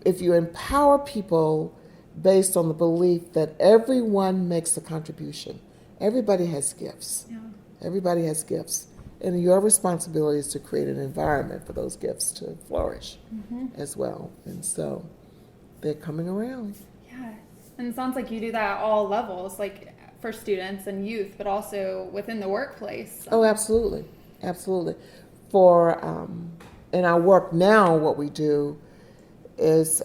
If you empower people based on the belief that everyone makes a contribution, everybody has gifts. Yeah. Everybody has gifts. And your responsibility is to create an environment for those gifts to flourish as well. And so they're coming around. Yeah. And it sounds like you do that at all levels, like for students and youth, but also within the workplace. Oh, absolutely. Absolutely. For in our work now, what we do is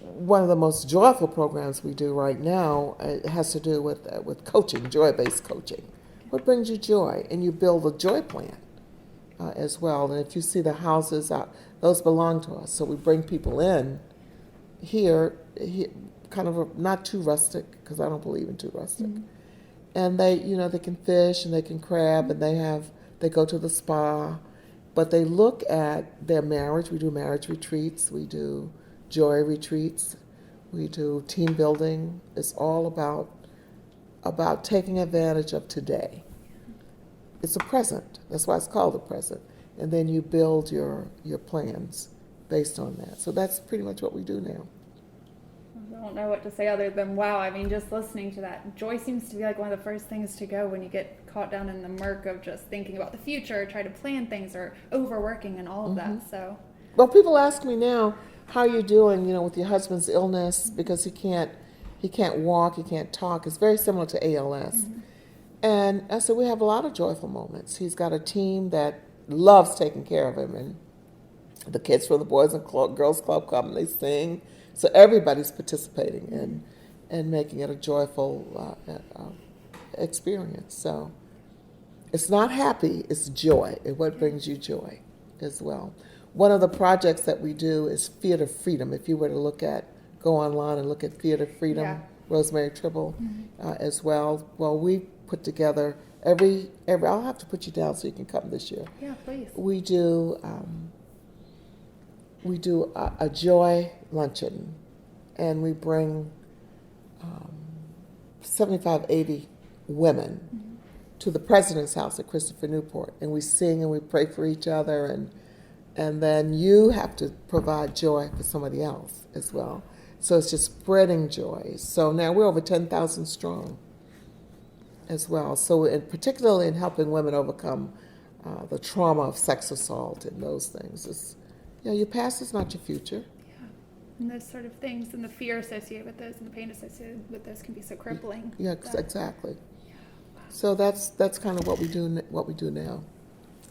one of the most joyful programs we do right now. It has to do with coaching, joy-based coaching. What brings you joy? And you build a joy plan as well. And if you see the houses, those belong to us. So we bring people in here kind of not too rustic, because I don't believe in too rustic. And they can fish and they can crab and they go to the spa, but they look at their marriage. We do marriage retreats. We do joy retreats. We do team building. It's all about taking advantage of today. It's a present. That's why it's called a present. And then you build your plans based on that. So that's pretty much what we do now. I don't know what to say other than wow. I mean, just listening to that, joy seems to be like one of the first things to go when you get caught down in the murk of just thinking about the future, try to plan things, or overworking and all of that. So, well, people ask me now, how are you doing, with your husband's illness, because he can't walk, he can't talk. It's very similar to ALS. And I said, we have a lot of joyful moments. He's got a team that loves taking care of him, and the kids from the Boys and Girls Club come and they sing. So everybody's participating and making it a joyful experience. So it's not happy, it's joy, and what brings you joy as well. One of the projects that we do is Theater Freedom. If you were to go online and look at Theater Freedom, Rosemary Tribble as well. Well, we put together every I'll have to put you down so you can come this year. yeah, please. We do a joy luncheon, and we bring 75, 80 women to the president's house at Christopher Newport, and we sing and we pray for each other, and then you have to provide joy for somebody else as well. So it's just spreading joy. So now we're over 10,000 strong as well. So particularly in helping women overcome the trauma of sex assault and those things. Your past is not your future. Yeah. And those sort of things and the fear associated with those and the pain associated with those can be so crippling. Yeah, exactly. Yeah. So that's kind of what we do now.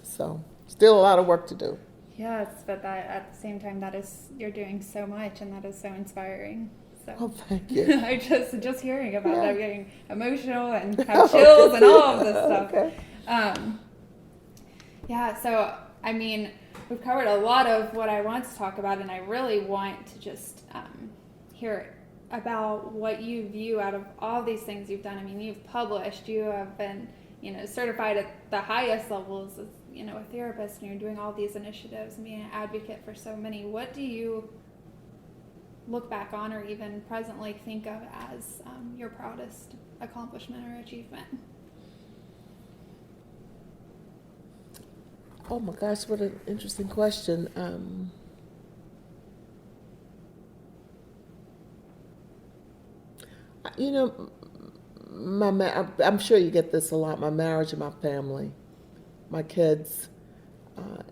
So still a lot of work to do. Yes, but that at the same time, you're doing so much, and that is so inspiring. So. Oh, thank you. I just hearing about that, I'm getting emotional and have chills and all of this stuff. Okay. So I mean, we've covered a lot of what I want to talk about, and I really want to just hear about what you view out of all these things you've done. I mean, you've published, you have been, certified at the highest levels as, a therapist, and you're doing all these initiatives and being an advocate for so many. What do you look back on or even presently think of as your proudest accomplishment or achievement? Oh my gosh, what an interesting question. I'm sure you get this a lot, my marriage and my family, my kids,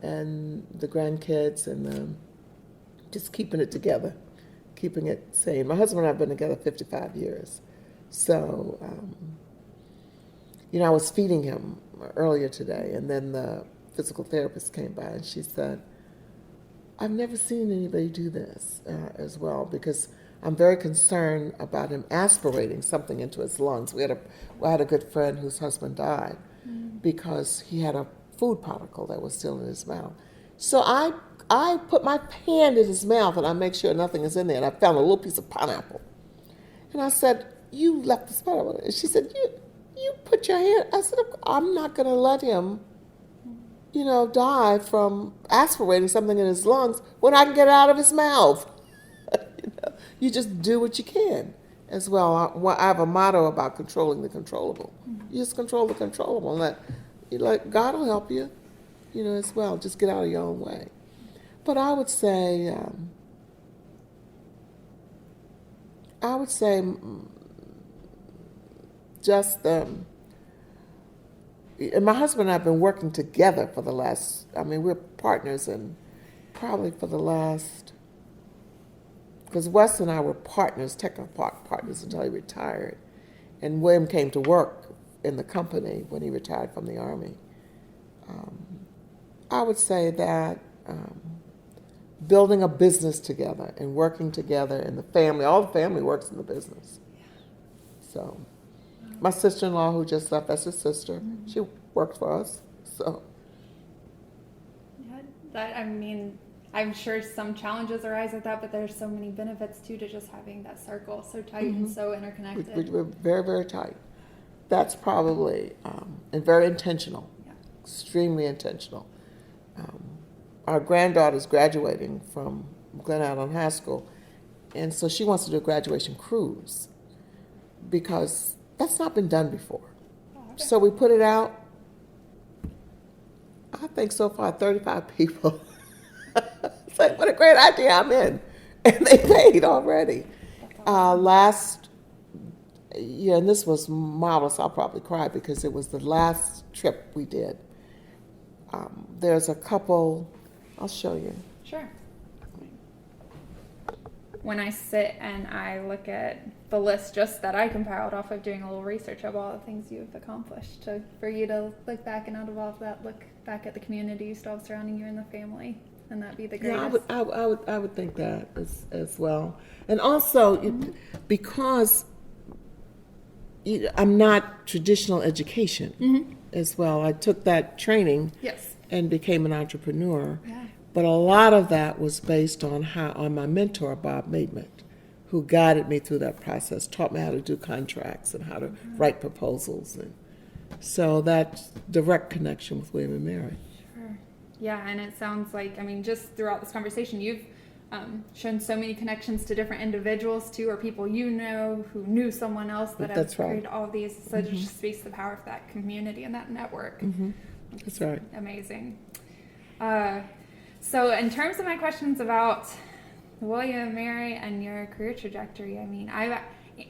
and the grandkids, and just keeping it together, keeping it sane. My husband and I have been together 55 years. So, I was feeding him earlier today, and then the physical therapist came by, and she said, I've never seen anybody do this as well, because I'm very concerned about him aspirating something into his lungs. I had a good friend whose husband died because he had a food particle that was still in his mouth. So I put my hand in his mouth and I make sure nothing is in there, and I found a little piece of pineapple. And I said, you left the spiral. And she said, you put your hand. I said, I'm not going to let him, die from aspirating something in his lungs when I can get it out of his mouth. You just do what you can. as well. I have a motto about controlling the controllable. You just control the controllable, and let God will help you, as well. Just get out of your own way. But I would say just and my husband and I have been working together for the last. We're partners, and probably for the last. Because Wes and I were partners, technical partners, until he retired. And William came to work in the company when he retired from the Army. I would say that building a business together and working together, and the family, all the family works in the business. So my sister-in-law, who just left, that's his sister, she worked for us. So. Yeah, I'm sure some challenges arise with that, but there's so many benefits too to just having that circle so tight and so interconnected. We're very, very tight. That's probably, and very intentional, extremely intentional. Our granddaughter's graduating from Glen Allen High School, and so she wants to do a graduation cruise because that's not been done before. Okay. So we put it out. I think so far 35 people. It's like, what a great idea, I'm in. And they paid already. Last year, and this was marvelous, I'll probably cry because it was the last trip we did. There's a couple, I'll show you. Sure. When I sit and I look at the list just that I compiled off of doing a little research of all the things you've accomplished, for you to look back and out of all of that, look back at the community you still have surrounding you and the family. And that'd be the greatest. Yeah, I would think that as well. And also, because I'm not traditional education as well. I took that training and became an entrepreneur. Yeah. But a lot of that was based on my mentor, Bob Maidment, who guided me through that process, taught me how to do contracts and how to write proposals. And so that direct connection with William and Mary. Yeah, and it sounds like, just throughout this conversation, you've shown so many connections to different individuals, too, or people who knew someone else that have created all of these. So it just speaks to the power of that community and that network. That's right. Amazing. So in terms of my questions about William and Mary and your career trajectory, I've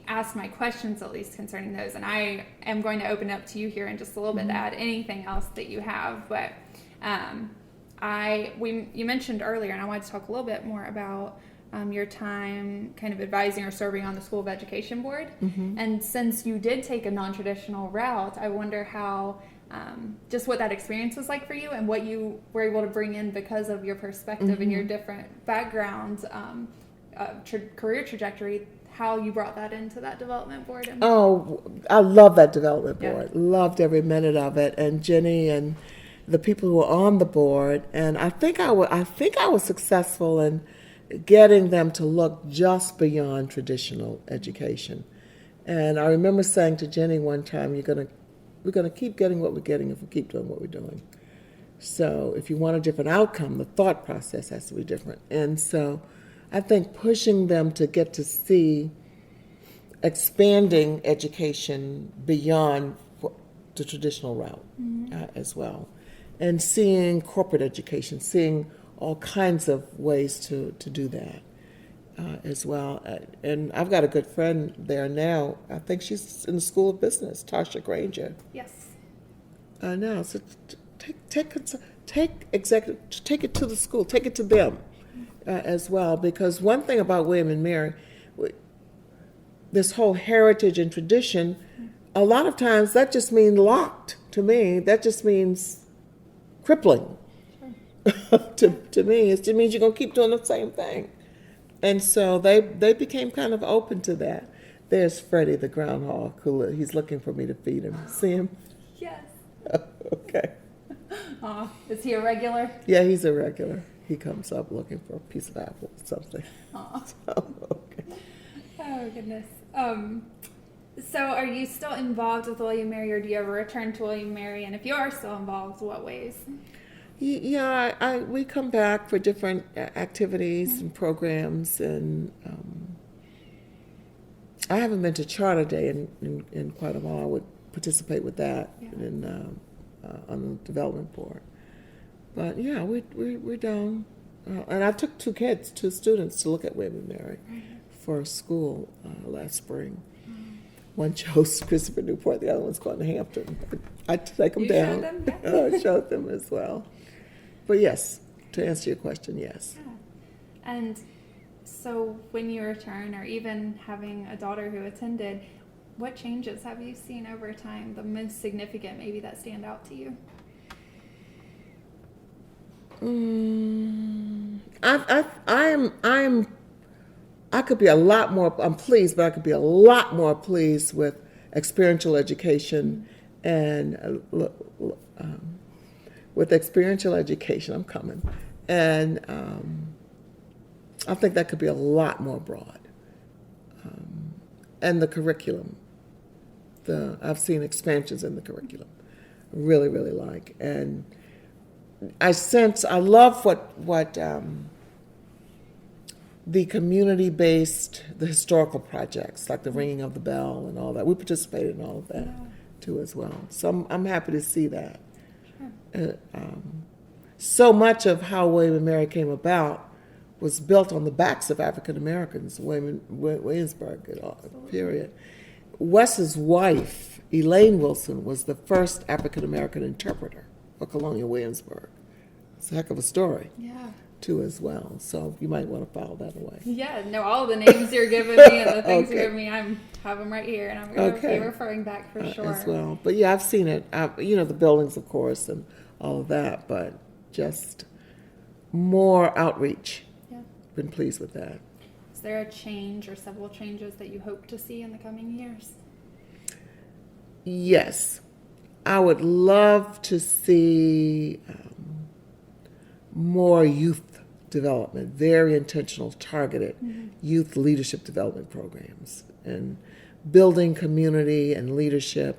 asked my questions at least concerning those, and I am going to open it up to you here in just a little bit to add anything else that you have, but you mentioned earlier, and I wanted to talk a little bit more about your time kind of advising or serving on the School of Education Board. And since you did take a non-traditional route, I wonder how, just what that experience was like for you and what you were able to bring in because of your perspective and your different backgrounds, career trajectory, how you brought that into that development board. I love that development board. Loved every minute of it. And Jenny and the people who were on the board, and I think I was successful in getting them to look just beyond traditional education. And I remember saying to Jenny one time, we're gonna keep getting what we're getting if we keep doing what we're doing. So if you want a different outcome, the thought process has to be different. And so I think pushing them to get to see expanding education beyond the traditional route as well. And seeing corporate education, seeing all kinds of ways to do that as well. And I've got a good friend there now. I think she's in the School of Business, Tasha Granger. Yes. Now, so take it to the school, take it to them as well. Because one thing about William and Mary, this whole heritage and tradition, a lot of times that just means locked to me. That just means crippling. to me. It just means you're going to keep doing the same thing. And so they became kind of open to that. There's Freddie the groundhog, who he's looking for me to feed him. See him? Yes. Okay. Is he a regular? Yeah, he's a regular. He comes up looking for a piece of apple or something. So, okay. Oh, goodness. So are you still involved with William Mary, or do you ever return to William Mary? And if you are still involved, what ways? Yeah, we come back for different activities and programs, and I haven't been to Charter Day in quite a while. I would participate with that on the development board. But yeah, we're down. And I took two students to look at William and Mary for school last spring. One chose Christopher Newport, the other one's going to Hampton. I take them down. Showed them? Yeah. I showed them as well. But yes, to answer your question, yes. Yeah. And so when you return, or even having a daughter who attended, what changes have you seen over time, the most significant maybe that stand out to you? I could be a lot more, I'm pleased, but I could be a lot more pleased with experiential education and with experiential education, I'm coming. And I think that could be a lot more broad. And the curriculum, I've seen expansions in the curriculum. I really, really like. And I love what the community-based, the historical projects, like the ringing of the bell and all that. We participated in all of that too as well. So I'm happy to see that. Sure. So much of how William and Mary came about was built on the backs of African Americans, Williamsburg, period. Wes's wife, Elaine Wilson, was the first African American interpreter for Colonial Williamsburg. It's a heck of a story. Yeah. Too as well. So you might want to file that away. Yeah, no, all the names you're giving me and the things you're giving me, I have them right here, and I'm going to be referring back for sure. As well. But yeah, I've seen it. The buildings, of course, and all of that, but just more outreach. Yeah. Been pleased with that. Is there a change or several changes that you hope to see in the coming years? Yes. I would love to see more youth development, very intentional, targeted youth leadership development programs, and building community and leadership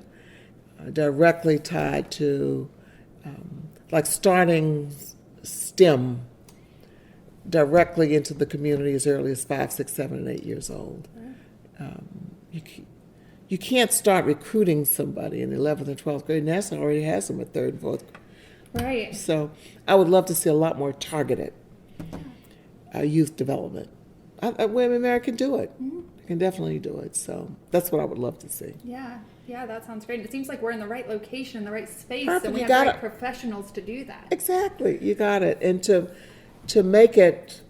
directly tied to like starting STEM directly into the community as early as 5, 6, 7, and 8 years old. You can't start recruiting somebody in 11th and 12th grade. NASA already has them at 3rd and 4th grade. Right. So I would love to see a lot more targeted youth development. Women in America can do it. Mm-hmm. They can definitely do it. So that's what I would love to see. Yeah, that sounds great. It seems like we're in the right location, the right space, Perfect. and we have the right professionals to do that. Exactly. You got it. And to make it,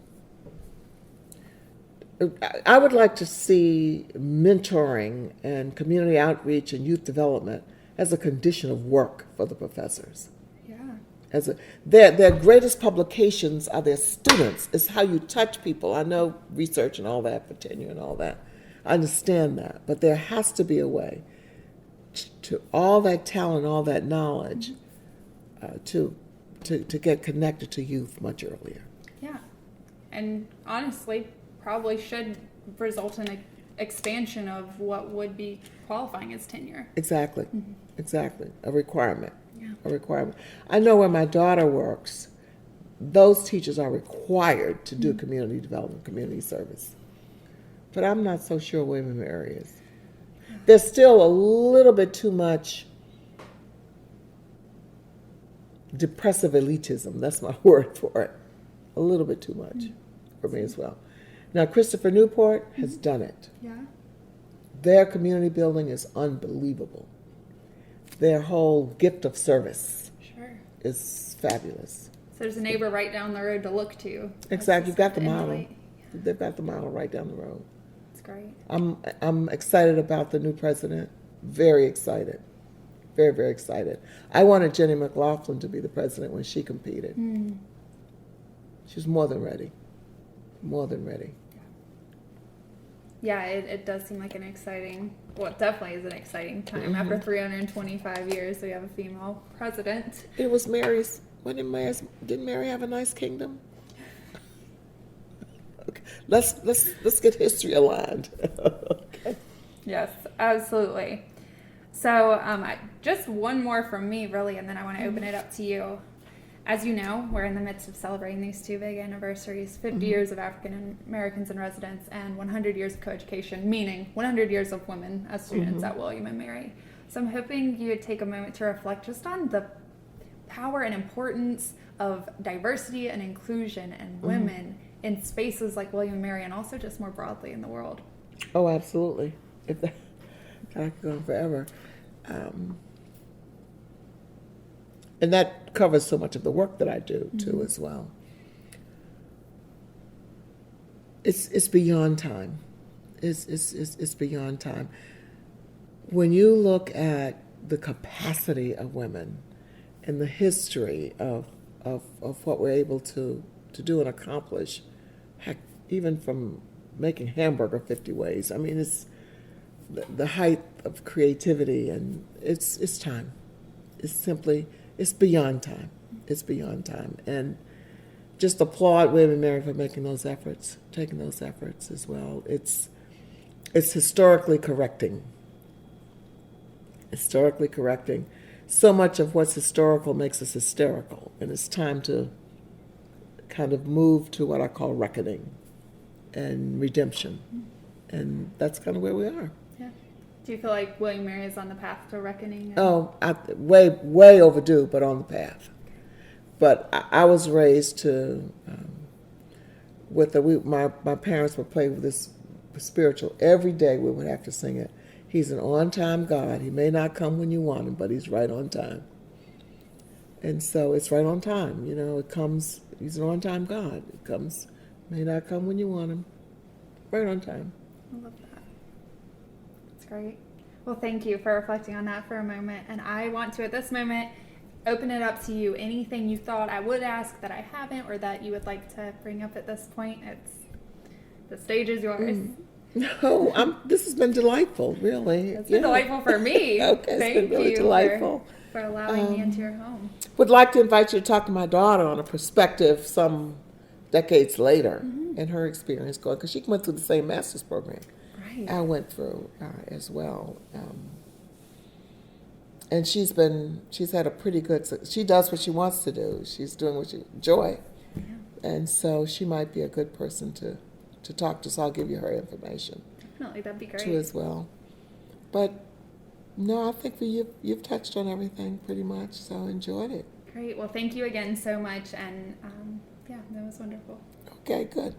I would like to see mentoring and community outreach and youth development as a condition of work for the professors. Their greatest publications are their students. It's how you touch people. I know research and all that for tenure and all that. I understand that. But there has to be a way to all that talent, all that knowledge, to get connected to youth much earlier. Yeah. And honestly, probably should result in an expansion of what would be qualifying as tenure. Exactly. Mm-hmm. Exactly. A requirement. A requirement. I know where my daughter works, those teachers are required to do community development, community service. But I'm not so sure William and Mary is. There's still a little bit too much depressive elitism. That's my word for it. A little bit too much for me as well. Now, Christopher Newport has done it. Yeah. Their community building is unbelievable. Their whole gift of service is fabulous. So there's a neighbor right down the road to look to. Exactly. You've got the model. They've got the model right down the road. That's great. I'm excited about the new president. Very excited. Very, very excited. I wanted Jenny McLaughlin to be the president when she competed. Mm. She was more than ready. More than ready. Yeah, it does seem like an exciting, well, it definitely is an exciting time. Mm-hmm. After 325 years, we have a female president. It was Mary's. Didn't Mary have a nice kingdom? Okay. Let's get history aligned. Okay. Yes, absolutely. So just one more from me, really, and then I want to open it up to you. As you know, we're in the midst of celebrating these two big anniversaries, 50 years of African Americans in residence and 100 years of coeducation, meaning 100 years of women as students at William and Mary. So I'm hoping you would take a moment to reflect just on the power and importance of diversity and inclusion and women in spaces like William and Mary, and also just more broadly in the world. Oh, absolutely. If that, I could go on forever. And that covers so much of the work that I do, too, as well. It's beyond time. It's beyond time. When you look at the capacity of women and the history of what we're able to do and accomplish, heck, even from making hamburger 50 ways, I mean, it's the height of creativity, and it's time. It's beyond time. It's beyond time. And just applaud William and Mary for making those efforts, taking those efforts as well. It's historically correcting. Historically correcting. So much of what's historical makes us hysterical, and it's time to kind of move to what I call reckoning and redemption. And that's kind of where we are. Yeah. Do you feel like William and Mary is on the path to reckoning? Way overdue, but on the path. But I was raised to, my parents would play with this spiritual. Every day we would have to sing it. He's an on-time God. He may not come when you want him, but he's right on time. And so it's right on time. You know, it comes, he's an on-time God. It comes, may not come when you want him. Right on time. I love that. That's great. Well, thank you for reflecting on that for a moment. And I want to, at this moment, open it up to you. Anything you thought I would ask that I haven't, or that you would like to bring up at this point? The stage is yours. No, this has been delightful, really. It's been delightful for me. Okay, Thank it's been really you delightful. for allowing me into your home. Would like to invite you to talk to my daughter on a perspective some decades later and her experience going, because she went through the same master's program Right. I went through as well. And she's had a pretty good, she does what she wants to do. She's doing what she enjoys. Yeah. And so she might be a good person to talk to, so I'll give you her information Definitely, that'd be great. too as well. But no, I think you've touched on everything pretty much, so I enjoyed it. Great. Well, thank you again so much. And yeah, that was wonderful. Okay, good.